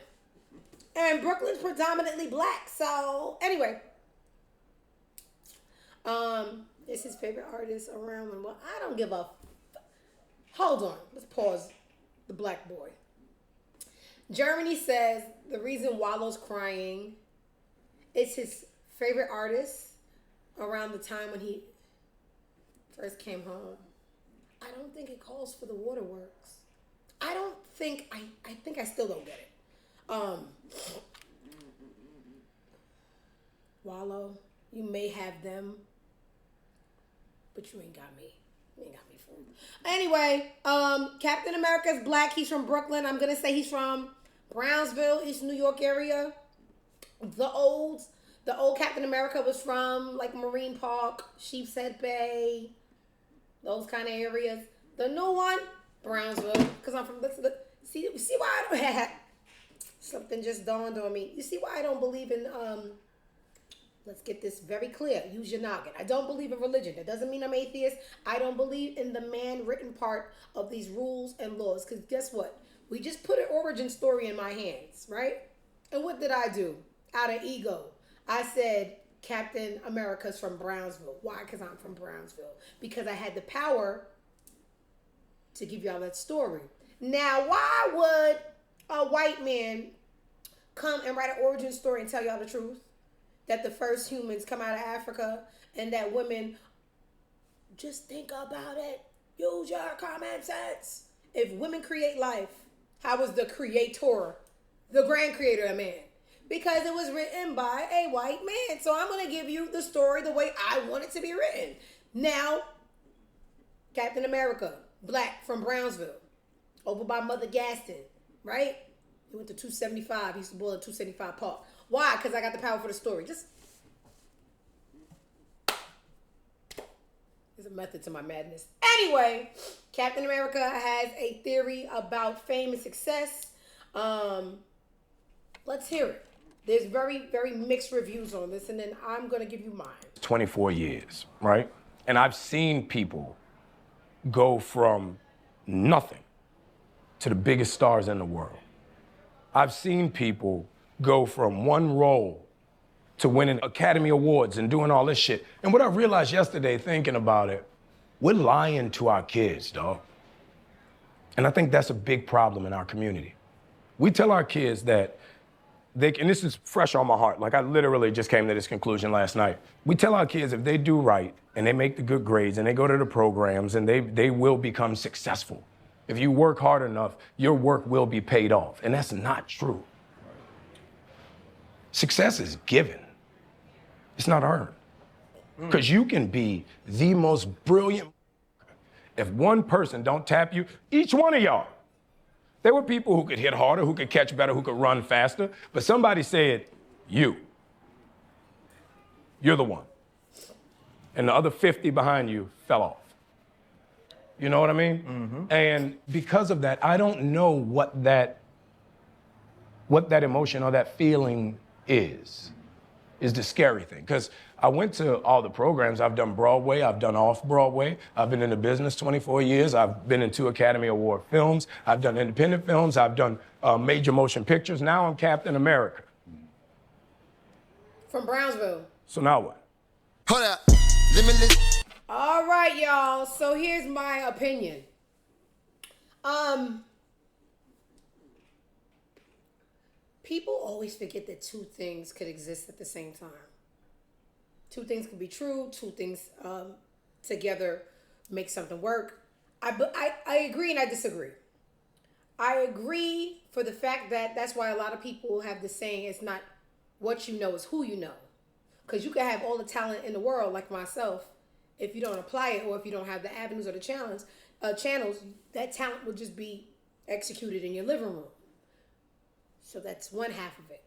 And Brooklyn's predominantly black. So, anyway. It's his favorite artist around when, well, I don't give a Hold on. Let's pause the black boy. Germany says the reason Wallow's crying is his favorite artist around the time when he first came home. I don't think it calls for the waterworks. I think I still don't get it. Wallow, you may have them, but you ain't got me. You ain't got me fooled. Anyway, Captain America's black. He's from Brooklyn. I'm gonna say he's from Brownsville, East New York area. The old Captain America was from like Marine Park, Sheepshead Bay, those kind of areas. The new one, Brownsville, because I'm from. See why I don't have something just dawned on me. You see why I don't believe in Let's get this very clear. Use your noggin. I don't believe in religion. That doesn't mean I'm atheist. I don't believe in the man-written part of these rules and laws. Because guess what? We just put an origin story in my hands, right? And what did I do? Out of ego, I said Captain America's from Brownsville. Why? Because I'm from Brownsville. Because I had the power to give y'all that story. Now, why would a white man come and write an origin story and tell y'all the truth? That the first humans come out of Africa and that women, just think about it. Use your common sense. If women create life, how was the creator, the grand creator a man? Because it was written by a white man. So I'm going to give you the story the way I want it to be written. Now, Captain America, black from Brownsville, over by Mother Gaston, right? He went to 275. He used to boil at 275 Park. Why? Because I got the power for the story. There's a method to my madness. Anyway, Captain America has a theory about fame and success. Let's hear it. There's very, very mixed reviews on this, and then I'm going to give you mine. 24 years, right? And I've seen people go from nothing to the biggest stars in the world. I've seen people go from one role to winning Academy Awards and doing all this shit. And what I realized yesterday thinking about it, we're lying to our kids, dog. And I think that's a big problem in our community. We tell our kids that and this is fresh on my heart, like I literally just came to this conclusion last night. We tell our kids if they do right and they make the good grades and they go to the programs and they will become successful. If you work hard enough, your work will be paid off. And that's not true. Success is given. It's not earned. Because you can be the most brilliant. If one person don't tap you, each one of y'all, there were people who could hit harder, who could catch better, who could run faster, but somebody said, you're the one. And the other 50 behind you fell off. You know what I mean? Mm-hmm. And because of that, I don't know what that emotion or that feeling is. is the scary thing. Because I went to all the programs. I've done Broadway. I've done off-Broadway. I've been in the business 24 years. I've been in 2 Academy Award films. I've done independent films. I've done major motion pictures. Now I'm Captain America. From Brownsville. So now what? Hold up. Limitless. All right, y'all. So here's my opinion. People always forget that 2 things could exist at the same time. 2 things could be true. 2 things together make something work. I agree and I disagree. I agree for the fact that that's why a lot of people have the saying, it's not what you know, it's who you know. Because you can have all the talent in the world, like myself, if you don't apply it or if you don't have the avenues or the channels, that talent will just be executed in your living room. So that's one half of it.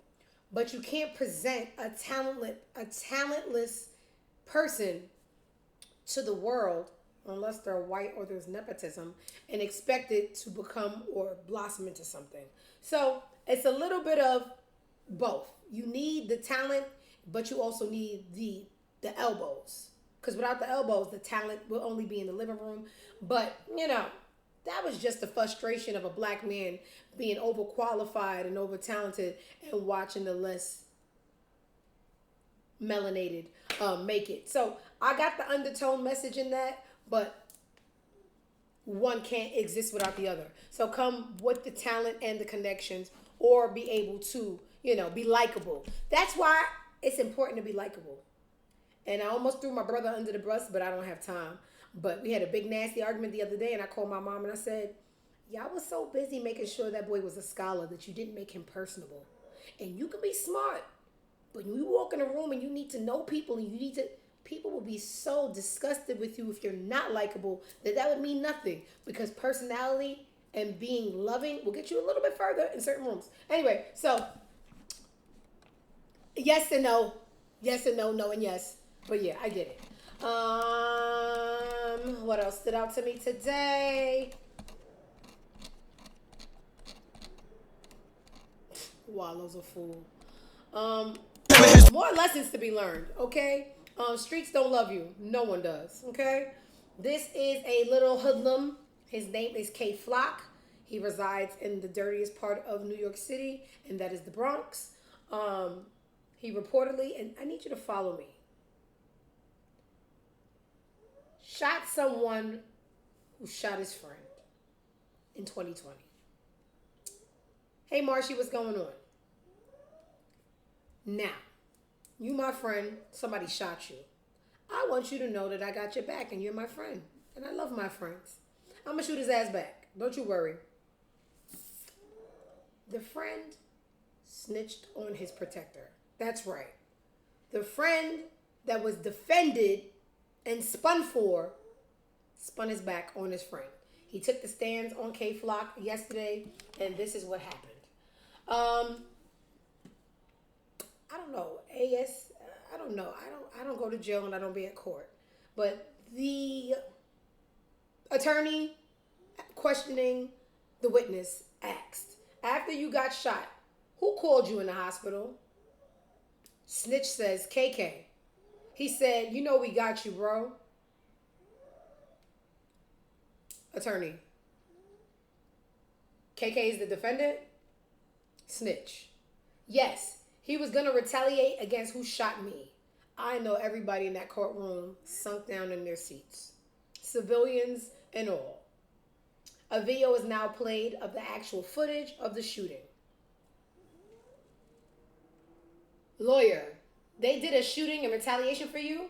But you can't present a talentless person to the world unless they're white or there's nepotism and expect it to become or blossom into something. So it's a little bit of both. You need the talent, but you also need the elbows. Because without the elbows, the talent will only be in the living room. But, you know, that was just the frustration of a black man being overqualified and over-talented and watching the less melanated make it. So I got the undertone message in that, but one can't exist without the other. So come with the talent and the connections, or be able to, you know, be likable. That's why it's important to be likable. And I almost threw my brother under the bus, but I don't have time. But we had a big nasty argument the other day, and I called my mom and I said, y'all was so busy making sure that boy was a scholar that you didn't make him personable. And you can be smart, but when you walk in a room and you need to know people and you need to, people will be so disgusted with you if you're not likable that would mean nothing, because personality and being loving will get you a little bit further in certain rooms. Anyway, so yes and no, no and yes. But yeah, I get it. What else stood out to me today? Wallow's a fool. More lessons to be learned, okay? Streets don't love you. No one does, okay? This is a little hoodlum. His name is K Flock. He resides in the dirtiest part of New York City, and that is the Bronx. He reportedly, and I need you to follow me, shot someone who shot his friend in 2020. Hey, Marshy, what's going on? Now, you my friend, somebody shot you. I want you to know that I got your back and you're my friend. And I love my friends. I'm going to shoot his ass back. Don't you worry. The friend snitched on his protector. That's right. The friend that was defended and spun his back on his friend. He took the stands on K Flock yesterday, and this is what happened. I don't know. I don't know. I don't go to jail and I don't be at court. But the attorney questioning the witness asked, after you got shot, who called you in the hospital? Snitch says, KK. He said, you know we got you, bro. Attorney. KK is the defendant? Snitch. Yes, he was going to retaliate against who shot me. I know everybody in that courtroom sunk down in their seats. Civilians and all. A video is now played of the actual footage of the shooting. Lawyer, they did a shooting in retaliation for you?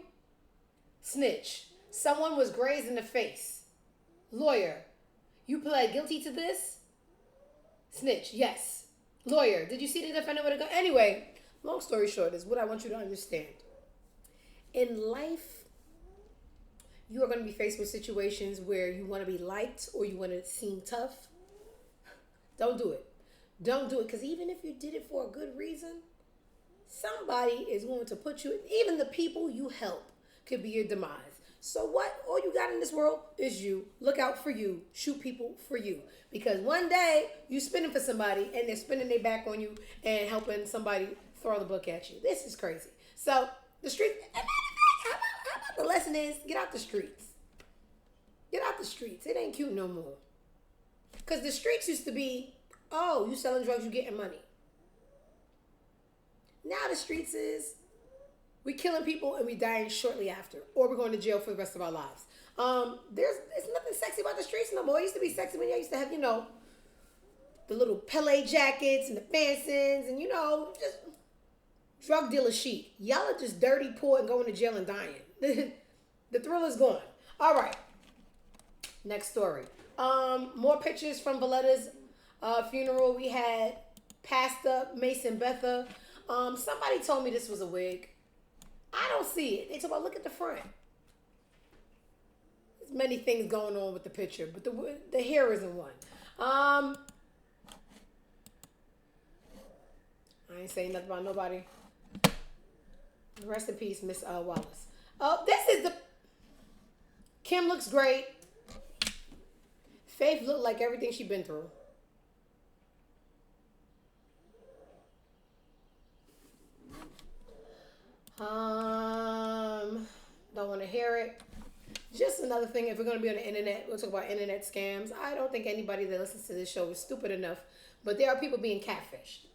Snitch, someone was grazed in the face. Lawyer, you pled guilty to this? Snitch, yes. Lawyer, did you see the defendant with a gun? Anyway, long story short is what I want you to understand. In life, you are going to be faced with situations where you want to be liked or you want to seem tough. Don't do it. Don't do it, because even if you did it for a good reason, somebody is going to put you, even the people you help could be your demise. So what? All you got in this world is you. Look out for you. Shoot people for you. Because one day you spinning for somebody and they're spinning their back on you and helping somebody throw the book at you. This is crazy. So the streets. The lesson is get out the streets. Get out the streets. It ain't cute no more. Because the streets used to be, oh, you selling drugs, you getting money. Now the streets is, we killing people and we dying shortly after. Or we're going to jail for the rest of our lives. It's nothing sexy about the streets no more. It used to be sexy when you used to have, the little Pele jackets and the fansons and, just drug dealer chic. Y'all are just dirty, poor, and going to jail and dying. The thrill is gone. All right. Next story. More pictures from Valletta's funeral. We had Pastor Mason Betha. Somebody told me this was a wig. I don't see it. They talk about, look at the front. There's many things going on with the picture, but the hair isn't one. I ain't saying nothing about nobody. Rest in peace, Miss Wallace. Oh, this is the... Kim looks great. Faith looked like everything she's been through. Don't want to hear it. Just another thing, if we're going to be on the internet, we'll talk about internet scams. I don't think anybody that listens to this show is stupid enough, but there are people being catfished,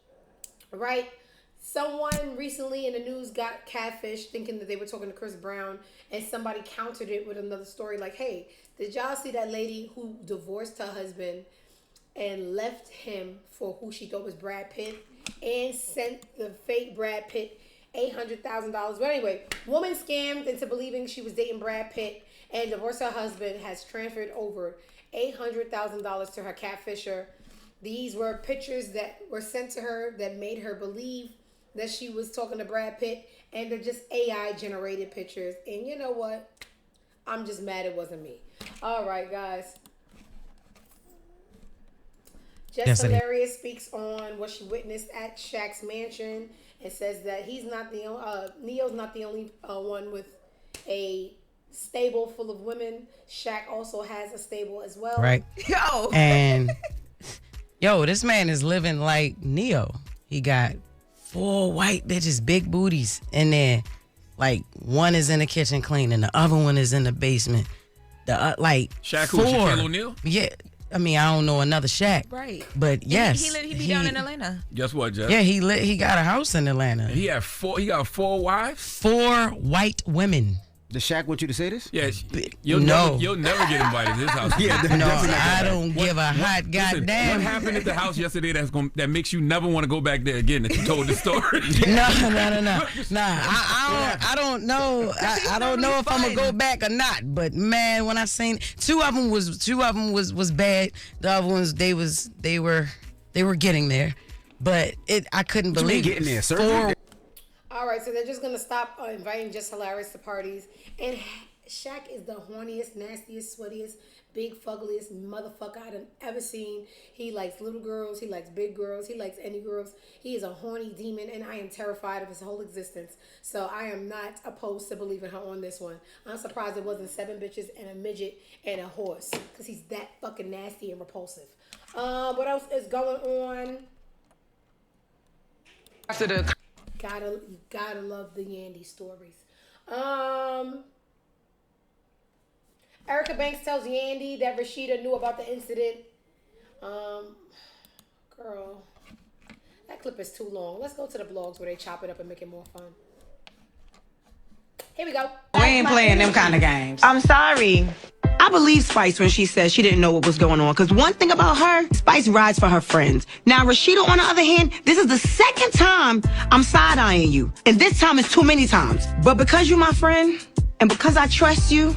right? Someone recently in the news got catfished thinking that they were talking to Chris Brown, and somebody countered it with another story like, hey, did y'all see that lady who divorced her husband and left him for who she thought was Brad Pitt and sent the fake Brad Pitt $800,000? But anyway, woman scammed into believing she was dating Brad Pitt and divorced her husband, has transferred over $800,000 to her catfisher. These were pictures that were sent to her that made her believe that she was talking to Brad Pitt, and they're just AI generated pictures. And you know what? I'm just mad it wasn't me. All right, guys. Jess Hilarious speaks on what she witnessed at Shaq's mansion and says that he's not the only, Neo's not the only one with a stable full of women. Shaq also has a stable as well. Right. Yo. And this man is living like Neo. He got 4 white bitches, big booties, and then like one is in the kitchen cleaning, the other one is in the basement. Shaq, who? 4. Shaquille O'Neal? Yeah. I mean, I don't know another Shaq. Right. But yes. He be down in Atlanta. Guess what, Jeff? Yeah, he got a house in Atlanta. He got 4 wives? 4 white women. Does Shaq want you to say this? Yes. You'll never get invited to his house. I don't give a hot goddamn. What happened at the house yesterday that makes you never want to go back there again that you told the story? No. I don't know. I don't know if I'm gonna go back or not. But man, when I seen 2 of them was bad. The other ones they were getting there, but I couldn't believe getting there, sir. All right, so they're just gonna stop inviting Just Hilarious to parties. And Shaq is the horniest, nastiest, sweatiest, big, fuggliest motherfucker I've ever seen. He likes little girls. He likes big girls. He likes any girls. He is a horny demon, and I am terrified of his whole existence. So I am not opposed to believing her on this one. I'm surprised it wasn't 7 bitches and a midget and a horse, because he's that fucking nasty and repulsive. What else is going on? After the Gotta love the Yandy stories. Erica Banks tells Yandy that Rashida knew about the incident. Girl, that clip is too long. Let's go to the blogs where they chop it up and make it more fun. Here we go. We ain't playing them kind of games. I'm sorry. I believe Spice when she says she didn't know what was going on. Because one thing about her, Spice rides for her friends. Now, Rashida, on the other hand, this is the second time I'm side-eyeing you. And this time is too many times. But because you're my friend, and because I trust you,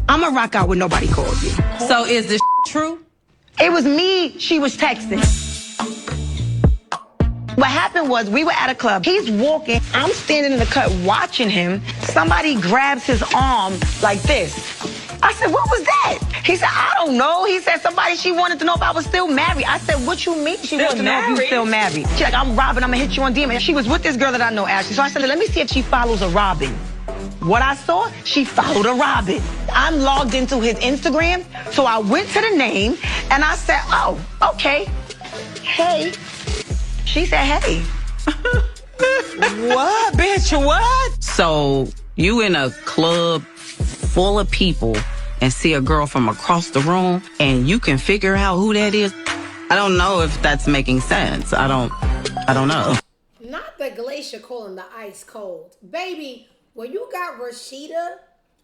I'm going to rock out when nobody calls you. So is this true? It was me she was texting. What happened was we were at a club. He's walking. I'm standing in the cut watching him. Somebody grabs his arm like this. I said, what was that? He said, I don't know. He said she wanted to know if I was still married. I said, what you mean she wanted to know if you still married? She's like, I'm Robin. I'm going to hit you on DM. And she was with this girl that I know, Ashley. So I said, let me see if she follows a Robin. What I saw, she followed a Robin. I'm logged into his Instagram. So I went to the name and I said, oh, okay. Hey. She said, hey. What, bitch? What? So you in a club full of people and see a girl from across the room and you can figure out who that is? I don't know if that's making sense. I don't know. Not the glacier calling the ice cold. Baby, when you got Rashida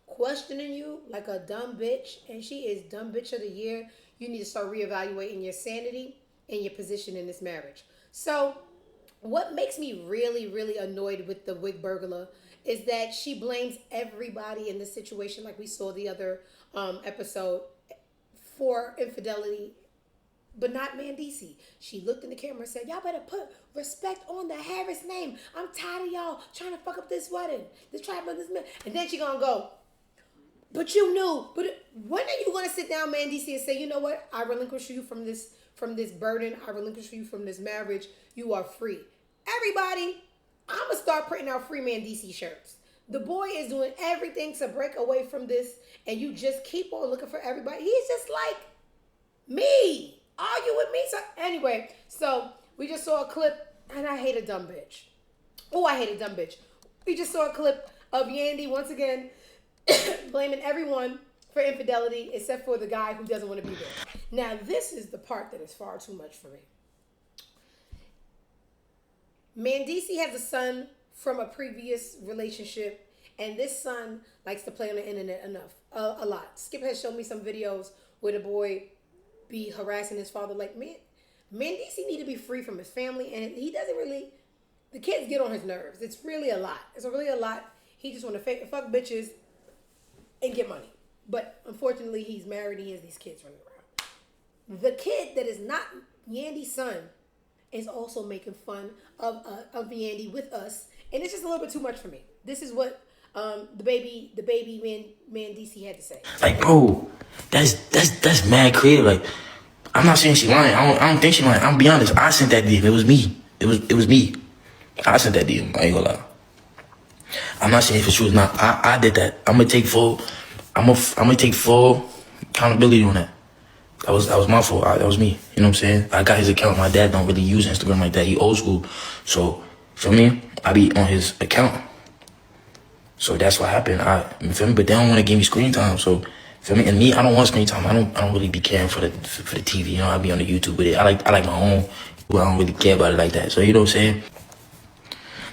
questioning you like a dumb bitch, and she is dumb bitch of the year, you need to start reevaluating your sanity and your position in this marriage. So what makes me really, really annoyed with the wig burglar is that she blames everybody in this situation, like we saw the other episode, for infidelity, but not Mandisi. She looked in the camera and said, y'all better put respect on the Harris name. I'm tired of y'all trying to fuck up this wedding. This tribe of this man. And then she gonna go, but you knew. But when are you gonna sit down, Mandisi, and say, you know what? I relinquish you from this burden. I relinquish you from this marriage. You are free. Everybody, I'm gonna start printing out free Mandisi shirts. The boy is doing everything to break away from this, and you just keep on looking for everybody. He's just like me. Argue with me. So anyway, so we just saw a clip, and I hate a dumb bitch. Oh, I hate a dumb bitch. We just saw a clip of Yandy once again blaming everyone for infidelity except for the guy who doesn't want to be there. Now, this is the part that is far too much for me. Mandisi has a son from a previous relationship, and this son likes to play on the internet a lot. Skip has shown me some videos where the boy be harassing his father. Like, man, Mandisi need to be free from his family, and he doesn't really, the kids get on his nerves. It's really a lot. It's really a lot. He just want to fuck bitches and get money. But unfortunately, he's married. He has these kids running around. The kid that is not Yandy's son is also making fun of Yandy with us, and it's just a little bit too much for me. This is what the baby man DC had to say. Like, bro, that's mad creative. Like, I'm not saying she lying. I don't think she lying. I'm gonna be honest. I sent that DM. It was me. It was me. I sent that DM. I ain't gonna lie. I'm not saying if it's true or not. I did that. I'm gonna take full accountability on that. That was my fault. That was me. You know what I'm saying? I got his account. My dad don't really use Instagram like that. He old school. So for me, I be on his account. So that's what happened. You feel me? But they don't want to give me screen time. So feel me? And me, I don't want screen time. I don't really be caring for the TV. You know, I be on the YouTube with it. I like my own. But I don't really care about it like that. So you know what I'm saying?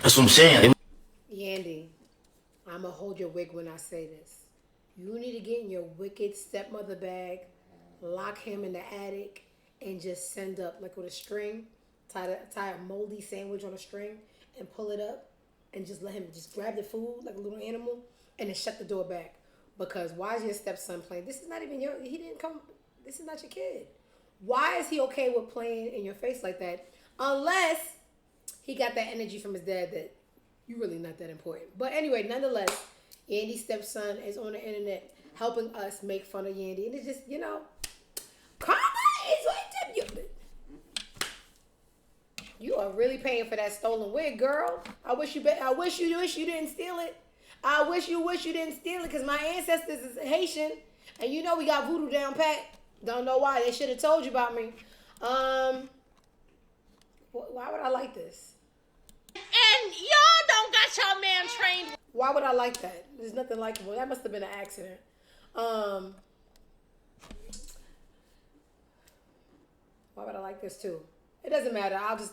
That's what I'm saying. Yandy, I'ma hold your wig when I say this. You need to get in your wicked stepmother bag, lock him in the attic, and just send up like with a string, tie a moldy sandwich on a string, and pull it up, and just let him just grab the food like a little animal, and then shut the door back. Because why is your stepson playing? This is not even this is not your kid. Why is he okay with playing in your face like that? Unless he got that energy from his dad that you really not that important. But anyway, nonetheless, Yandy's stepson is on the internet helping us make fun of Yandy. And it's just, you know, karma is what you are really paying for that stolen wig, girl. I wish you didn't steal it. I wish you didn't steal it, because my ancestors is Haitian, and you know we got voodoo down pat. Don't know why. They should have told you about me. Why would I like this? And y'all don't got y'all man trained. Why would I like that? There's nothing likable. That must have been an accident. Why would I like this too? It doesn't matter. I'll just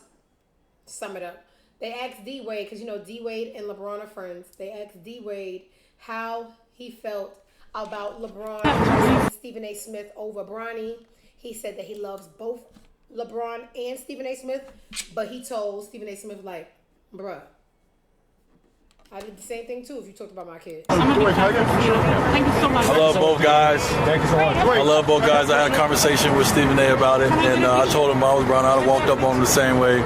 sum it up. They asked D-Wade, because you know D-Wade and LeBron are friends. They asked D-Wade how he felt about LeBron and Stephen A. Smith over Bronny. He said that he loves both LeBron and Stephen A. Smith, but he told Stephen A. Smith, like, bruh, I did the same thing too if you talked about my kid. Thank you so much. I love both guys. Thank you so much. I love both guys. I had a conversation with Stephen A. about it, and I told him I was Brown. I'd have walked up on him the same way.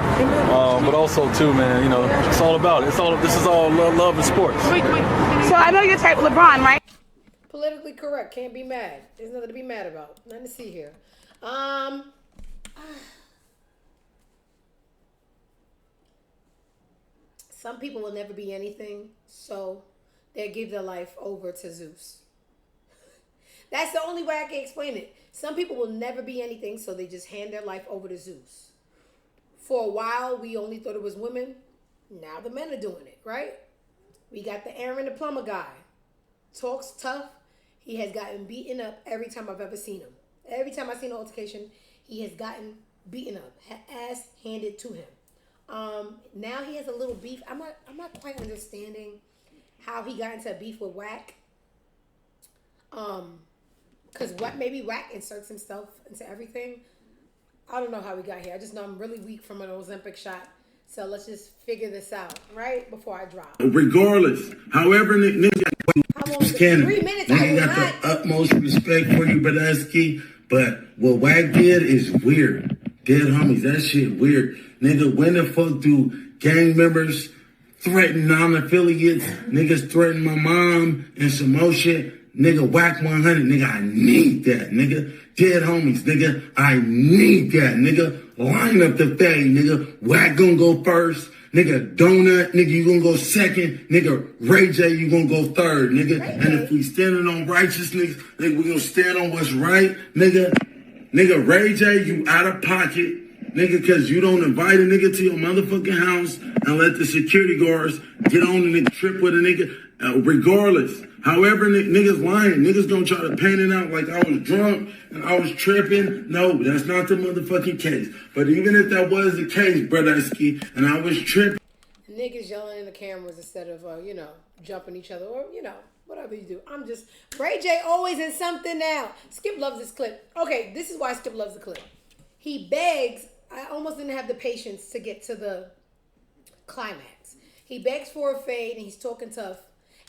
But also, too, man, you know, it's all about it. This is all love and sports. So I know you're type LeBron, right? Politically correct. Can't be mad. There's nothing to be mad about. Nothing to see here. Some people will never be anything, so they'll give their life over to Zeus. That's the only way I can explain it. Some people will never be anything, so they just hand their life over to Zeus. For a while, we only thought it was women. Now the men are doing it, right? We got the Aaron the plumber guy. Talks tough. He has gotten beaten up every time I've ever seen him. Every time I've seen an altercation, he has gotten beaten up, ass handed to him. Now he has a little beef. I'm not quite understanding how he got into a beef with Wack. Because maybe Wack inserts himself into everything. I don't know how we got here. I just know I'm really weak from an Ozempic shot. So let's just figure this out, right? Before I drop. Regardless, however, nigga, can 3 minutes. I got the utmost respect for you, Badesky. But what Wack did is weird. Dead homies, that shit weird. Nigga, when the fuck do gang members threaten non-affiliates? Niggas threaten my mom and some more shit. Nigga, Wack 100, nigga, I need that, nigga. Dead homies, nigga, I need that, nigga. Line up the fade, nigga. Wack gonna go first. Nigga, Donut, nigga, you gonna go second. Nigga, Ray J, you gonna go third, nigga. And if we standing on righteousness, nigga, we gonna stand on what's right, nigga. Nigga, Ray J, you out of pocket, nigga, cause you don't invite a nigga to your motherfucking house and let the security guards get on the nigga, trip with a nigga. Regardless, however, niggas lying. Niggas gonna try to paint it out like I was drunk and I was tripping. No, that's not the motherfucking case. But even if that was the case, Brodesky, and I was tripping. Niggas yelling in the cameras instead of, jumping each other or, whatever you do. I'm just, Ray J always in something now. Skip loves this clip. Okay, this is why Skip loves the clip. He begs, I almost didn't have the patience to get to the climax. He begs for a fade and he's talking tough.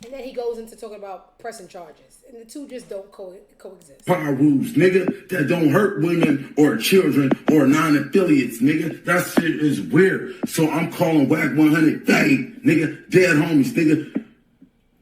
And then he goes into talking about pressing charges. And the two just don't coexist. Power rules, nigga, that don't hurt women or children or non-affiliates, nigga. That shit is weird. So I'm calling Wack 100 fade, nigga. Dead homies, nigga.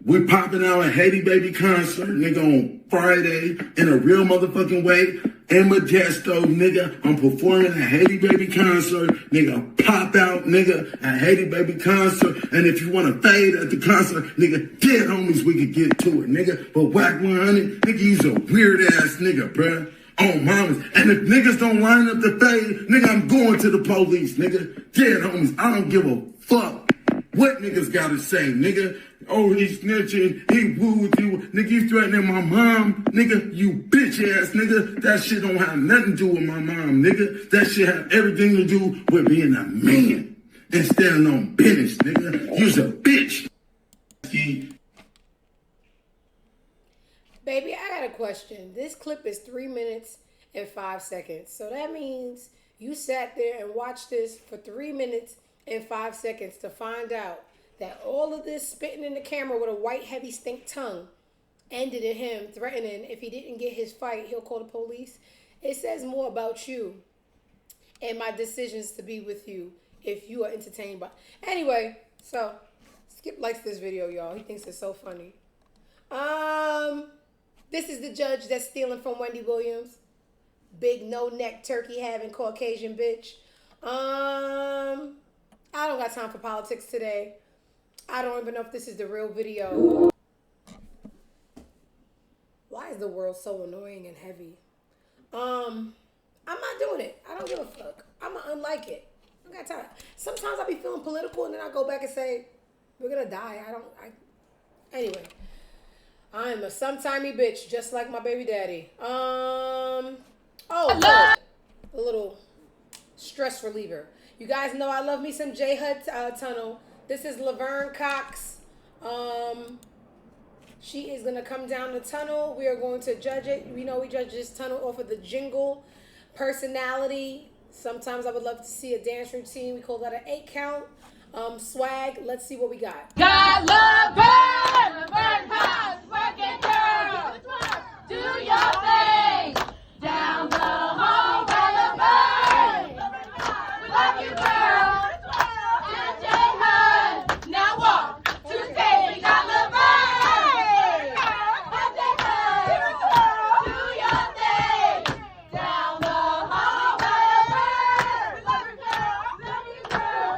We're popping out a Haiti Baby concert, nigga, on Friday in a real motherfucking way. In Modesto, nigga, I'm performing a Haiti Baby concert, nigga, pop out, nigga, a Haiti Baby concert. And if you want to fade at the concert, nigga, dead homies, we could get to it, nigga. But Wack 100, nigga, he's a weird ass nigga, bruh. Oh, mamas. And if niggas don't line up the fade, nigga, I'm going to the police, nigga. Dead homies, I don't give a fuck what niggas gotta say, nigga. Oh, he's snitching, he wooed you, nigga, you threatening my mom, nigga, you bitch ass nigga. That shit don't have nothing to do with my mom, nigga. That shit have everything to do with being a man and standing on business, nigga. You's a bitch. Baby, I got a question. This clip is 3 minutes and 5 seconds. So that means you sat there and watched this for 3 minutes and 5 seconds to find out that all of this spitting in the camera with a white heavy stink tongue ended in him threatening if he didn't get his fight, he'll call the police. It says more about you and my decisions to be with you if you are entertained by. Anyway, so Skip likes this video, y'all. He thinks it's so funny. This is the judge that's stealing from Wendy Williams. Big no-neck turkey having Caucasian bitch. I don't got time for politics today. I don't even know if this is the real video. Why is the world so annoying and heavy? I'm not doing it. I don't give a fuck. I'm gonna unlike it. I got time. Sometimes I be feeling political and then I go back and say, we're gonna die. Anyway. I'm a sometimey bitch, just like my baby daddy. A little stress reliever. You guys know I love me some J Hud Tunnel. This is Laverne Cox. She is going to come down the tunnel. We are going to judge it. We know we judge this tunnel off of the jingle, personality. Sometimes I would love to see a dance routine. We call that an 8 count. Swag. Let's see what we got. God Laverne! Laverne Cox, working girl! Do your thing! Down the hall by Laverne! We love you, girl! And J-Hud! Now walk to stage, got Laverne! And J-Hud! Do your thing! Down the hall by Laverne! Love you, girl!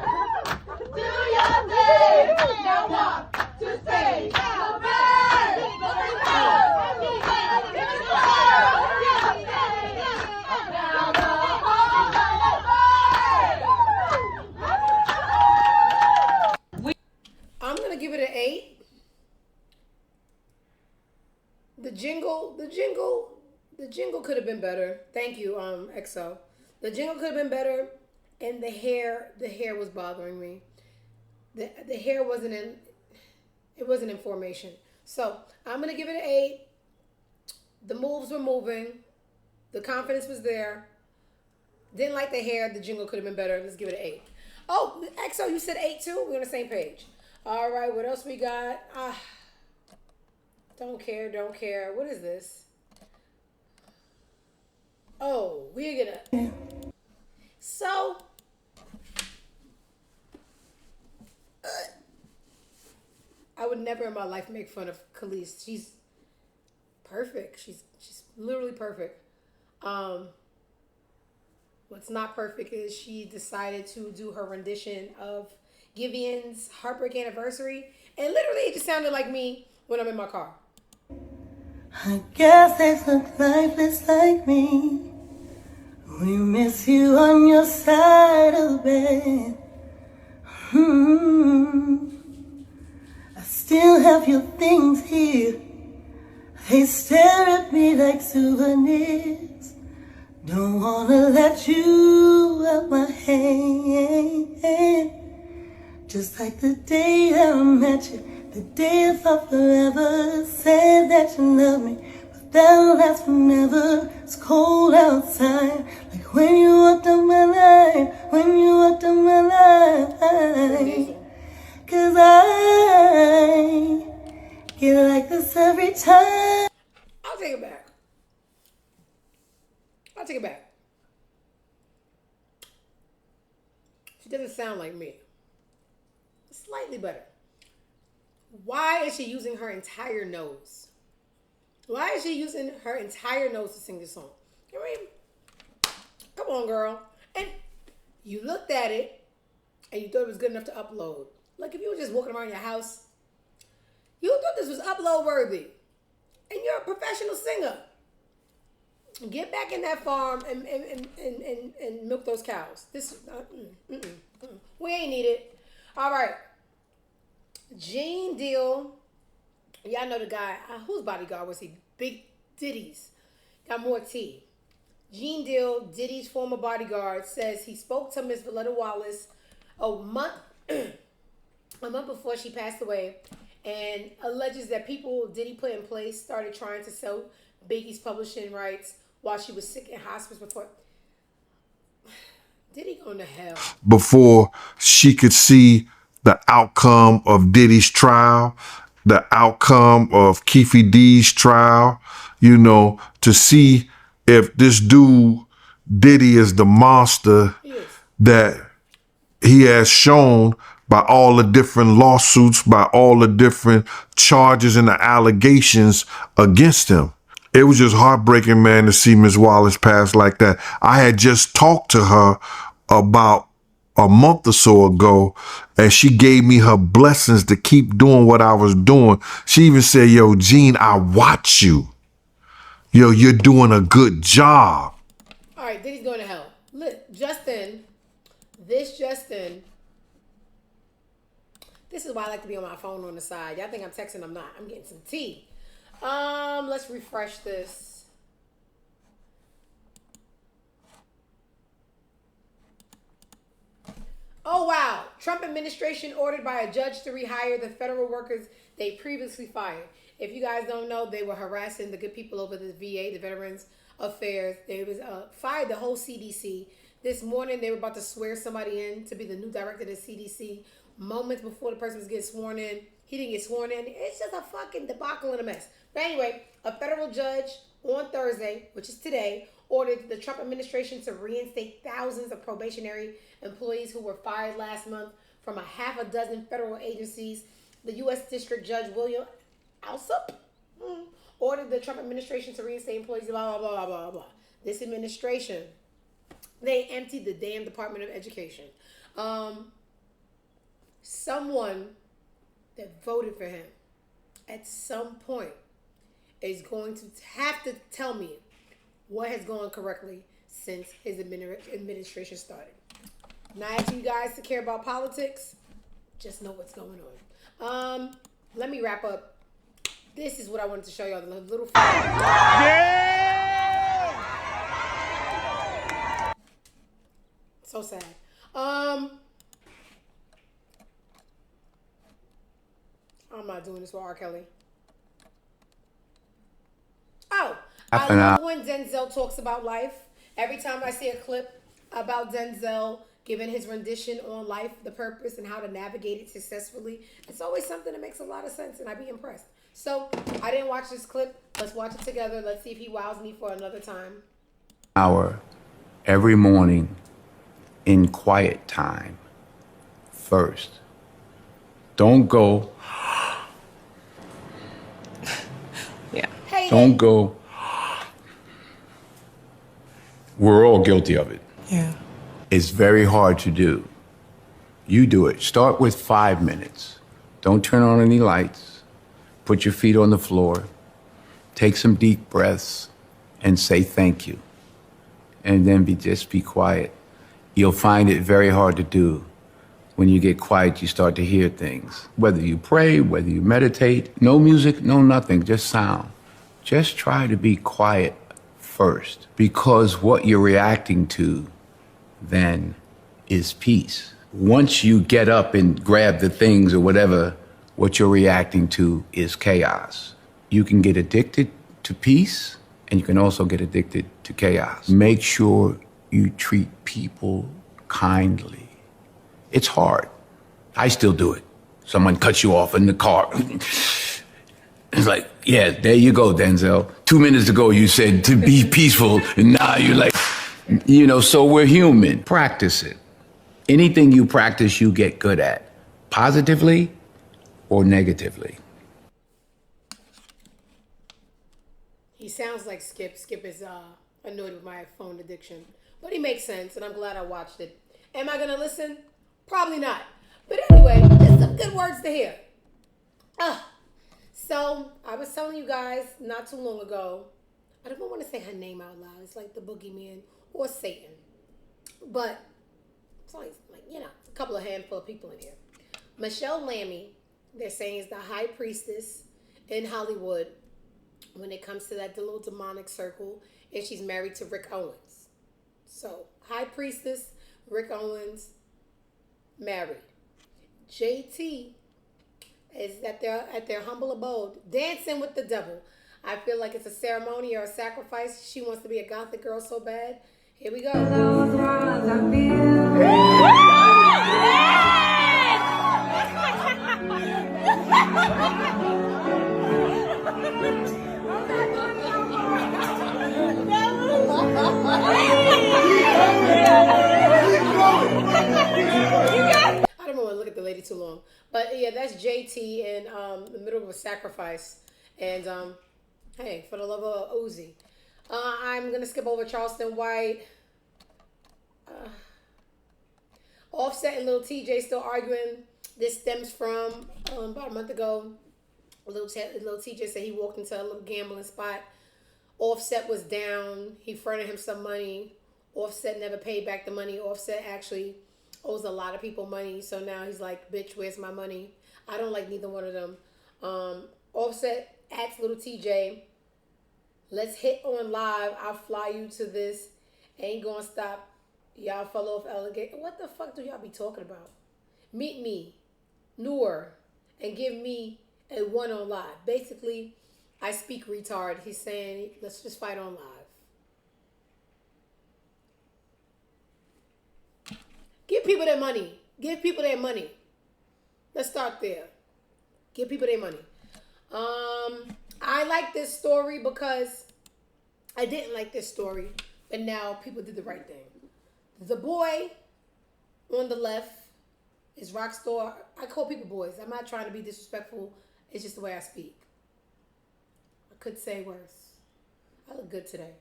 Do your thing! Now walk to stage, Laverne! jingle could have been better. Thank you, XO. The jingle could have been better, and the hair was bothering me. The hair wasn't in formation. So I'm gonna give it an 8. The moves were moving. The confidence was there. Didn't like the hair. The jingle could have been better. Let's give it an 8. Oh, XO, you said 8 too? We're on the same page. All right, what else we got? Don't care. What is this? Oh, we're gonna... So... I would never in my life make fun of Khalees. She's perfect. She's literally perfect. What's not perfect is she decided to do her rendition of Givian's Heartbreak Anniversary. And literally it just sounded like me when I'm in my car. I guess they look lifeless like me. We miss you on your side of the bed. I still have your things here. They stare at me like souvenirs. Don't wanna let you out my hand. Just like the day that I met you, the day I thought forever. Said that you love me, but that'll last forever. It's cold outside, like when you walked on my line, Cause I get like this every time. I'll take it back. She doesn't sound like me. Slightly better. Why is she using her entire nose? Why is she using her entire nose to sing this song? I mean, come on, girl. And you looked at it and you thought it was good enough to upload. Like if you were just walking around your house, you thought this was upload worthy. And you're a professional singer. Get back in that farm and milk those cows. We ain't need it. All right. Gene Deal. Y'all know the guy. Whose bodyguard was he? Big Diddy's. Got more tea. Gene Deal, Diddy's former bodyguard, says he spoke to Miss Valletta Wallace a month before she passed away and alleges that people Diddy put in place started trying to sell Biggie's publishing rights while she was sick in hospice before. Diddy going to hell. Before she could see the outcome of Diddy's trial, the outcome of Keefe D's trial, to see if this dude, Diddy, is the monster that he has shown by all the different lawsuits, by all the different charges and the allegations against him. It was just heartbreaking, man, to see Miss Wallace pass like that. I had just talked to her about a month or so ago, and she gave me her blessings to keep doing what I was doing. She even said, yo, Gene, I watch you. Yo, you're doing a good job. All right, Diddy's going to hell. Look, Justin, this is why I like to be on my phone on the side. Y'all think I'm texting, I'm not. I'm getting some tea. Let's refresh this. Oh, wow. Trump administration ordered by a judge to rehire the federal workers they previously fired. If you guys don't know, they were harassing the good people over the VA, the Veterans Affairs. They was fired the whole CDC. This morning, they were about to swear somebody in to be the new director of the CDC. Moments before the person was getting sworn in, he didn't get sworn in. It's just a fucking debacle and a mess. But anyway, a federal judge on Thursday, which is today, ordered the Trump administration to reinstate thousands of probationary employees who were fired last month from a half a dozen federal agencies. The U.S. District Judge William Alsup ordered the Trump administration to reinstate employees, blah, blah, blah, blah, blah. This administration, they emptied the damn Department of Education. Someone that voted for him at some point is going to have to tell me what has gone correctly since his administration started. Not asking you guys to care about politics, just know what's going on. Let me wrap up this is what I wanted to show y'all. The little. So sad. I'm not doing this for R. Kelly. Oh, I love when Denzel talks about life. Every time I see a clip about Denzel giving his rendition on life, the purpose, and how to navigate it successfully, it's always something that makes a lot of sense, and I be impressed. So, I didn't watch this clip. Let's watch it together. Let's see if he wows me for another time. Hour every morning in quiet time first. Don't go. Yeah. Don't go. We're all guilty of it. Yeah. It's very hard to do. You do it. Start with 5 minutes. Don't turn on any lights. Put your feet on the floor. Take some deep breaths and say thank you. And then just be quiet. You'll find it very hard to do. When you get quiet, you start to hear things. Whether you pray, whether you meditate, no music, no nothing, just sound. Just try to be quiet first, because what you're reacting to then is peace. Once you get up and grab the things or whatever, what you're reacting to is chaos. You can get addicted to peace, and you can also get addicted to chaos. Make sure you treat people kindly. It's hard. I still do it. Someone cuts you off in the car. It's like, yeah, there you go, Denzel. 2 minutes ago you said to be peaceful, and now you're like, so we're human. Practice it. Anything you practice, you get good at, positively or negatively. He sounds like Skip. Skip is annoyed with my phone addiction. But he makes sense, and I'm glad I watched it. Am I going to listen? Probably not. But anyway, just some good words to hear. So, I was telling you guys not too long ago, I don't want to say her name out loud. It's like the boogeyman or Satan. But, it's only a couple of handful of people in here. Michelle Lammy, they're saying, is the high priestess in Hollywood when it comes to that little demonic circle. And she's married to Rick Owens. So, high priestess, Rick Owens, married. JT is at their humble abode, dancing with the devil. I feel like it's a ceremony or a sacrifice. She wants to be a gothic girl so bad. Here we go. I don't want to look at the lady too long. But yeah, that's JT in the middle of a sacrifice. And hey, for the love of Uzi. I'm going to skip over Charleston White. Offset and Lil TJ still arguing. This stems from about a month ago. Lil TJ said he walked into a little gambling spot. Offset was down. He fronted him some money. Offset never paid back the money. Offset actually owes a lot of people money. So now he's like, bitch, where's my money? I don't like neither one of them. Offset asked Lil TJ, let's hit on live. I'll fly you to this. Ain't gonna stop. Y'all fell off alligator. What the fuck do y'all be talking about? Meet me, Noor, and give me a one on live. Basically, I speak retard. He's saying, let's just fight on live. Give people their money. Give people their money. Let's start there. Give people their money. I like this story because I didn't like this story, but now people did the right thing. The boy on the left is Rockstar. I call people boys. I'm not trying to be disrespectful. It's just the way I speak. I could say worse. I look good today.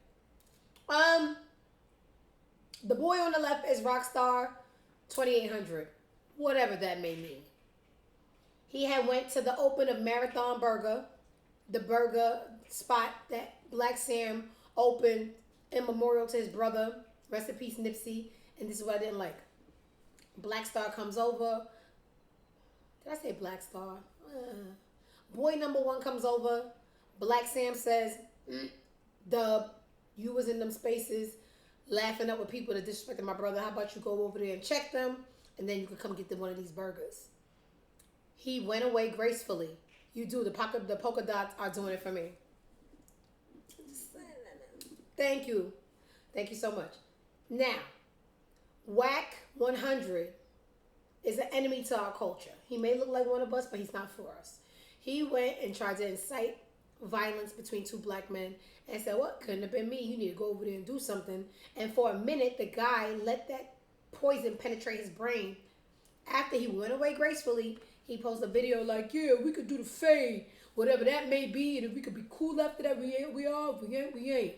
The boy on the left is Rockstar 2800. Whatever that may mean. He had went to the open of Marathon Burger, the burger spot that Black Sam opened in memorial to his brother. Rest in peace, Nipsey. And this is what I didn't like. Black Star comes over. Did I say Black Star? Boy number one comes over. Black Sam says, Dub, you was in them spaces laughing up with people that disrespected my brother. How about you go over there and check them, and then you could come get them one of these burgers. He went away gracefully. You do. The polka dots are doing it for me. Thank you. Thank you so much. Now, Whack 100 is an enemy to our culture. He may look like one of us, but he's not for us. He went and tried to incite violence between two black men and said, what? Couldn't have been me. You need to go over there and do something. And for a minute, the guy let that poison penetrate his brain. After he went away gracefully, he posted a video like, yeah, we could do the fade, whatever that may be, and if we could be cool after that, we are. If we ain't.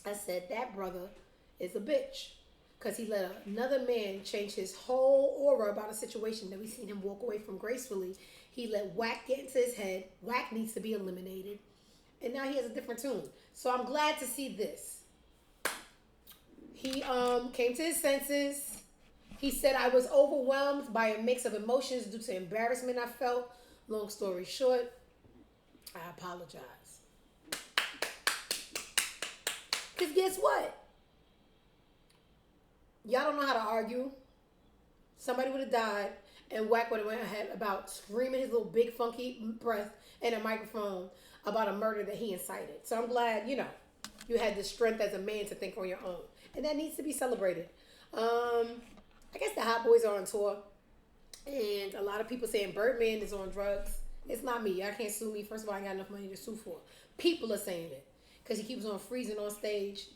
I said, that brother is a bitch. Because he let another man change his whole aura about a situation that we seen him walk away from gracefully. He let Whack get into his head. Whack needs to be eliminated. And now he has a different tune. So I'm glad to see this. He came to his senses. He said, I was overwhelmed by a mix of emotions due to embarrassment I felt. Long story short, I apologize. Because guess what? Y'all don't know how to argue. Somebody would have died, and Whack would have went ahead about screaming his little big funky breath in a microphone about a murder that he incited. So I'm glad, you had the strength as a man to think on your own. And that needs to be celebrated. I guess the Hot Boys are on tour, and a lot of people saying Birdman is on drugs. It's not me. Y'all can't sue me. First of all, I ain't got enough money to sue for. People are saying it because he keeps on freezing on stage.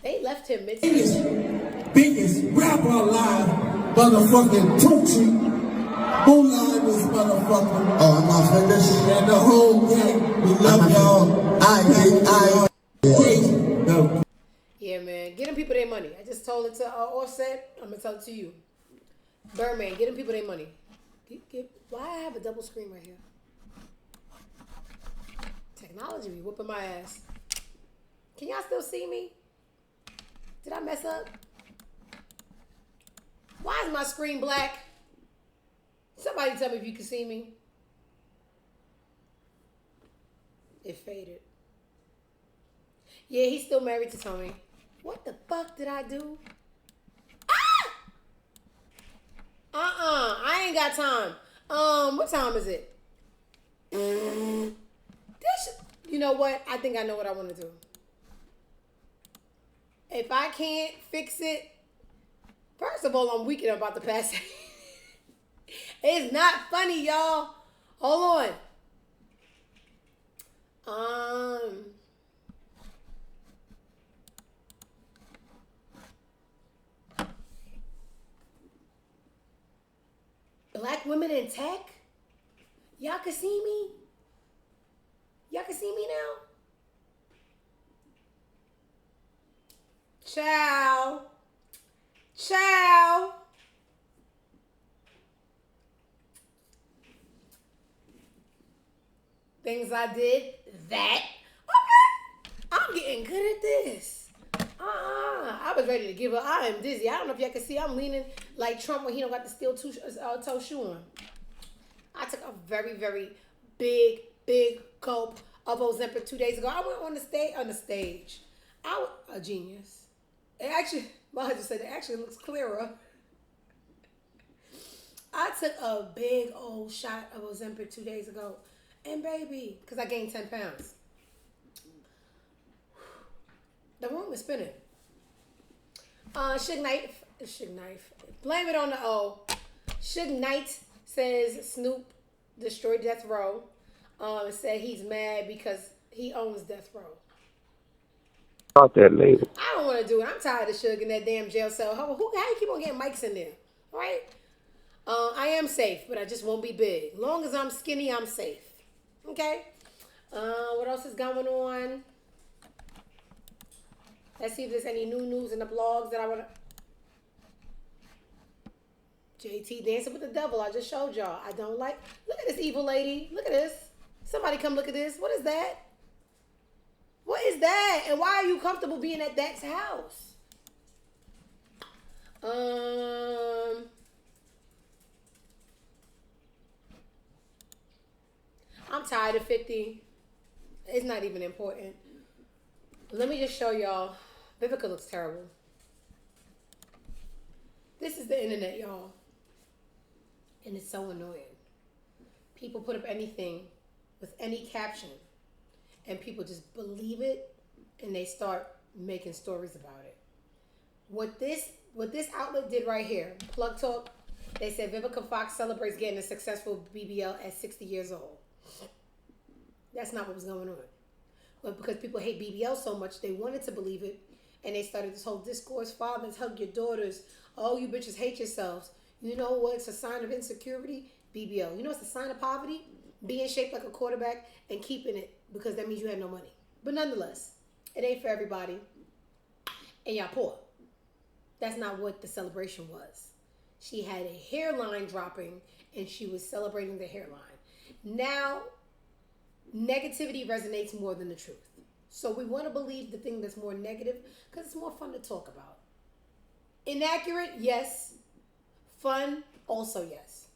They left him biggest rapper alive, motherfucking Tucci. Who lied this motherfucker? Oh, I'm not finished. And the whole gang, we love y'all. Yeah, man. Get them people their money. I just told it to Offset. I'm going to tell it to you. Birdman, get them people their money. Why I have a double screen right here? Technology be whooping my ass. Can y'all still see me? Did I mess up? Why is my screen black? Somebody tell me if you can see me. It faded. Yeah, he's still married to Tony. What the fuck did I do? I ain't got time. What time is it? You know what? I think I know what I want to do. If I can't fix it, first of all, I'm weak and I'm about to pass it. It's not funny, y'all. Hold on. Black women in tech? Y'all can see me? Y'all can see me now? Ciao. Ciao. Things I did. That. Okay. I'm getting good at this. I was ready to give up. I am dizzy. I don't know if y'all can see. I'm leaning like Trump when he don't got the steel toe shoe on. I took a very, very big gulp of Ozempic 2 days ago. I went on the stage. I was a genius. It actually, well, I just said it actually looks clearer. I took a big old shot of Ozempic 2 days ago. And baby, because I gained 10 pounds. The room is spinning. Suge Knight. Blame it on the O. Suge Knight says Snoop destroyed Death Row. Said he's mad because he owns Death Row. About that later. I don't want to do it. I'm tired of Suge in that damn jail cell. How you keep on getting mics in there? All right? I am safe, but I just won't be big. As long as I'm skinny, I'm safe. Okay? What else is going on? Let's see if there's any new news in the blogs that I want to... JT dancing with the devil. I just showed y'all. I don't like... Look at this evil lady. Look at this. Somebody come look at this. What is that? What is that? And why are you comfortable being at that house? I'm tired of 50. It's not even important. Let me just show y'all. Vivica looks terrible. This is the internet, y'all. And it's so annoying. People put up anything with any caption and people just believe it and they start making stories about it. What this outlet did right here, Plug Talk, they said Vivica Fox celebrates getting a successful BBL at 60 years old. That's not what was going on. But because people hate BBL so much, they wanted to believe it, and they started this whole discourse. Fathers, hug your daughters. Oh, you bitches hate yourselves. You know what's a sign of insecurity? BBL. You know what's a sign of poverty? Being shaped like a quarterback and keeping it because that means you have no money. But nonetheless, it ain't for everybody, and y'all poor. That's not what the celebration was. She had a hairline dropping, and she was celebrating the hairline. Now, negativity resonates more than the truth. So we want to believe the thing that's more negative because it's more fun to talk about. Inaccurate, yes. Fun, also yes.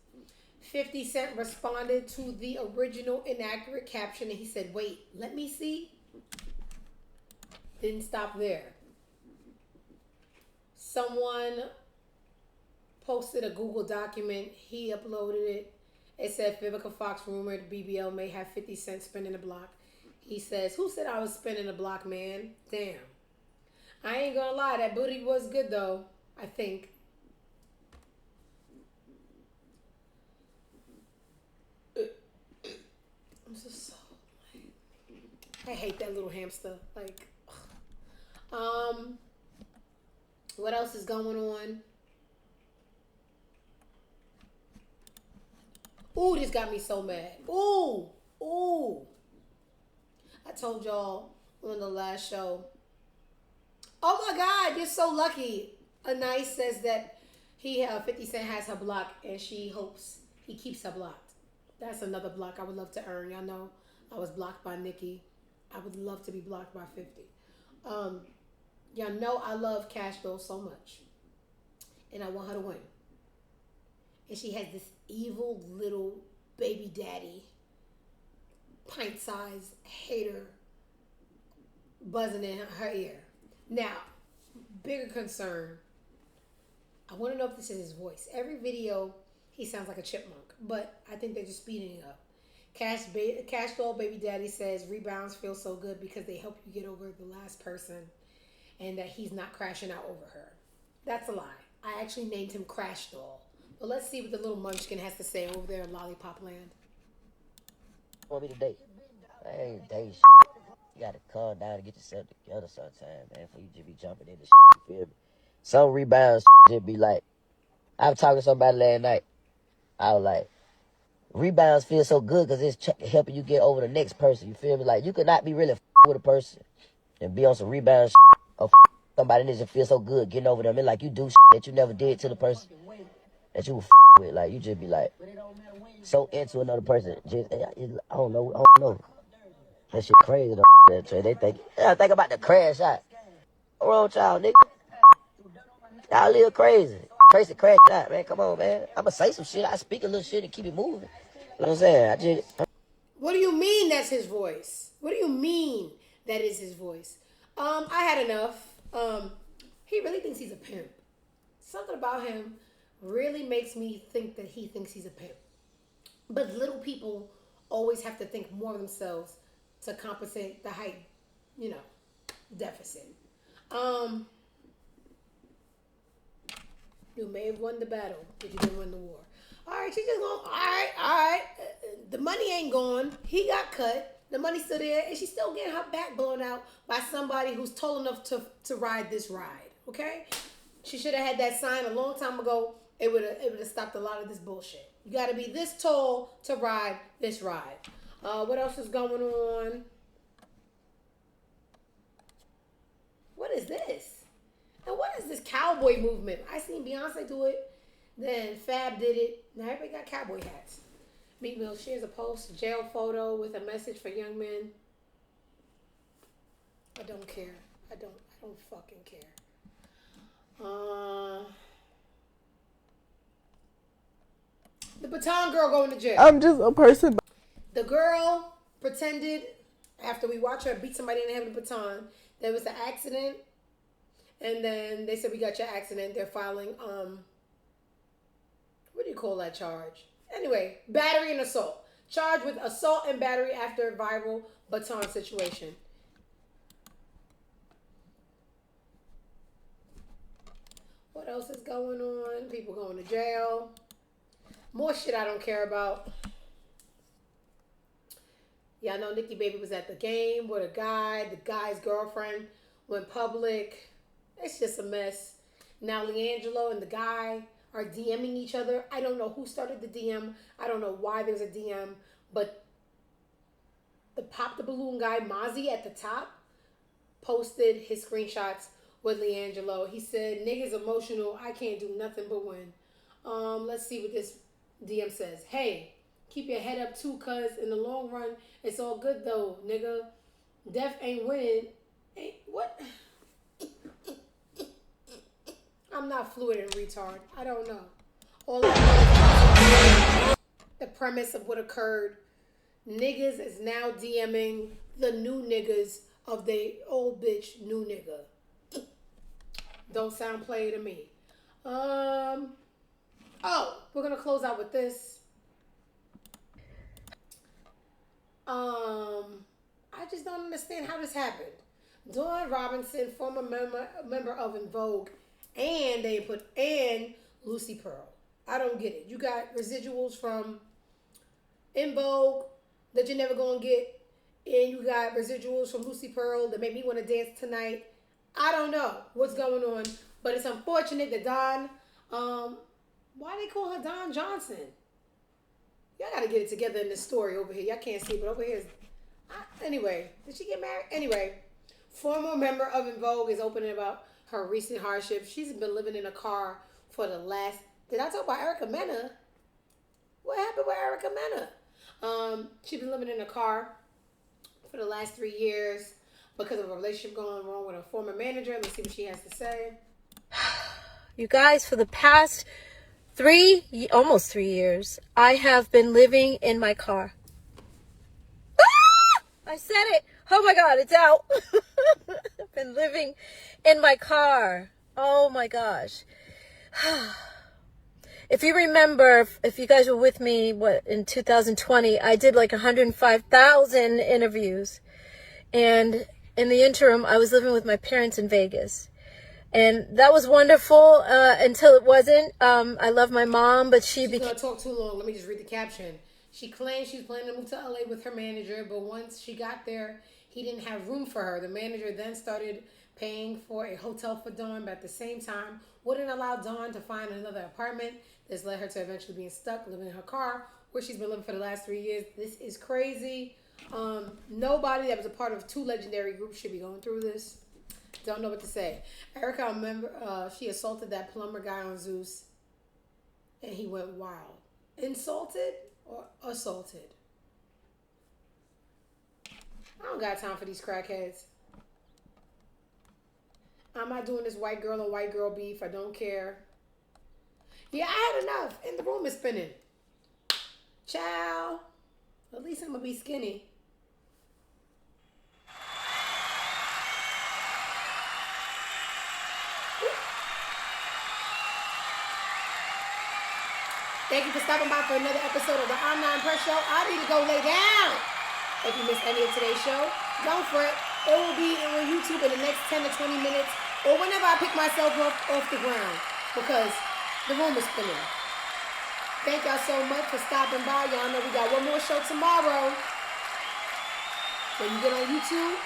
50 Cent responded to the original inaccurate caption and he said, wait, let me see. Didn't stop there. Someone posted a Google document. He uploaded it. It said Vivica Fox rumored BBL may have 50 Cent spinning the block. He says, who said I was spinning the block, man? Damn. I ain't gonna lie, that booty was good though, I think. I'm so I hate that little hamster. Like, what else is going on? Ooh, this got me so mad. Ooh. I told y'all on the last show. Oh my God, you're so lucky. Anais says that 50 Cent has her block and she hopes he keeps her blocked. That's another block I would love to earn. Y'all know I was blocked by Nikki. I would love to be blocked by 50. Y'all know I love Cash Doll so much. And I want her to win. And she has this evil little baby daddy, pint-sized hater buzzing in her ear. Now, bigger concern. I want to know if this is his voice. Every video, he sounds like a chipmunk, but I think they're just speeding it up. Cash Doll Baby Daddy says rebounds feel so good because they help you get over the last person and that he's not crashing out over her. That's a lie. I actually named him Crash Doll. But let's see what the little munchkin has to say over there in Lollipop Land. Want me to date? I ain't date shit. You gotta calm down and get yourself together sometime, man, before you just be jumping into shit, you feel me? Some rebounds just be like, I was talking to somebody last night. I was like, rebounds feel so good because it's helping you get over the next person, you feel me? Like, you could not be really with a person and be on some rebound shit or somebody that just feel so good getting over them. It's like you do shit that you never did to the person that you with. Like, you just be like, so into another person. Just, I don't know. That shit crazy though. They think about the crash out. What's wrong with y'all, nigga? Y'all live crazy. Crazy crash out, man. Come on, man. I'ma say some shit. I speak a little shit and keep it moving. You know what I'm saying? What do you mean that's his voice? What do you mean that is his voice? I had enough. He really thinks he's a pimp. Something about him really makes me think that he thinks he's a pimp. But little people always have to think more of themselves to compensate the height, deficit. You may have won the battle, but you didn't win the war. All right, she's just going, all right. The money ain't gone. He got cut. The money's still there, and she's still getting her back blown out by somebody who's tall enough to ride this ride, okay? She should have had that sign a long time ago. It would have stopped a lot of this bullshit. You got to be this tall to ride this ride. What else is going on? What is this? And what is this cowboy movement? I seen Beyonce do it. Then Fab did it. Now everybody got cowboy hats. Meek Mill shares a post, jail photo with a message for young men. I don't care. I don't fucking care. The Baton Girl going to jail. I'm just a person. The girl pretended, after we watched her beat somebody in the head with a baton, there was an accident. And then they said, we got your accident. They're filing, what do you call that charge? Anyway, battery and assault. Charged with assault and battery after viral baton situation. What else is going on? People going to jail. More shit I don't care about. Y'all know Nikki Baby was at the game with a guy. The guy's girlfriend went public. It's just a mess. Now LeAngelo and the guy are DMing each other. I don't know who started the DM. I don't know why there's a DM. But the Pop the Balloon guy, Mozzie, at the top, posted his screenshots with LeAngelo. He said, niggas emotional. I can't do nothing but win. Let's see what this DM says. Hey, keep your head up too, cuz in the long run, it's all good though, nigga. Death ain't winning. Ain't what? I'm not fluid and retard. I don't know. All I know is the premise of what occurred. Niggas is now DMing the new niggas of the old bitch new nigga. Don't sound play to me. Oh, we're gonna close out with this. I just don't understand how this happened. Dawn Robinson, former member of En Vogue, and they put and Lucy Pearl. I don't get it. You got residuals from En Vogue that you're never gonna get, and you got residuals from Lucy Pearl that make me want to dance tonight. I don't know what's going on, but it's unfortunate that Dawn, why they call her Dawn Johnson? Y'all gotta get it together in this story over here. Y'all can't see, but over here is, anyway, did she get married? Anyway, former member of En Vogue is opening about her recent hardship. She's been living in a car for the last, did I talk about Erica Mena? What happened with Erica Mena? She's been living in a car for the last 3 years because of a relationship going wrong with a former manager. Let's see what she has to say. You guys, for the past almost 3 years, I have been living in my car. I said it. Oh my God, it's out. I've been living in my car. Oh my gosh. If you remember, if you guys were with me, in 2020, I did like 105,000 interviews. And in the interim, I was living with my parents in Vegas. And that was wonderful until it wasn't. I love my mom, but she's going to talk too long. Let me just read the caption. She claimed she was planning to move to LA with her manager, but once she got there, he didn't have room for her. The manager then started paying for a hotel for Dawn, but at the same time, wouldn't allow Dawn to find another apartment. This led her to eventually being stuck living in her car, where she's been living for the last 3 years. This is crazy. Nobody that was a part of 2 legendary groups should be going through this. Don't know what to say. Erica, I remember, she assaulted that plumber guy on Zeus, and he went wild. Insulted or assaulted? I don't got time for these crackheads. I'm not doing this white girl and white girl beef. I don't care. Yeah, I had enough. And the room is spinning. Ciao. At least I'm going to be skinny. Thank you for stopping by for another episode of the I'm Not Impressed Show. I need to go lay down. If you missed any of today's show, don't fret. It will be on YouTube in the next 10 to 20 minutes or whenever I pick myself up off the ground because the room is spinning. Thank y'all so much for stopping by. Y'all know we got one more show tomorrow. When you get on YouTube,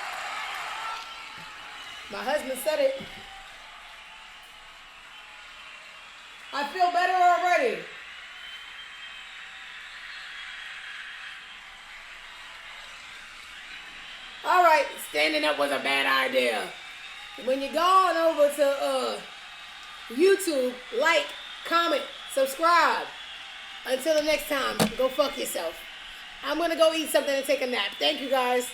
my husband said it. I feel better already. All right, standing up was a bad idea. When you're going over to YouTube, like, comment, subscribe. Until the next time, go fuck yourself. I'm going to go eat something and take a nap. Thank you, guys.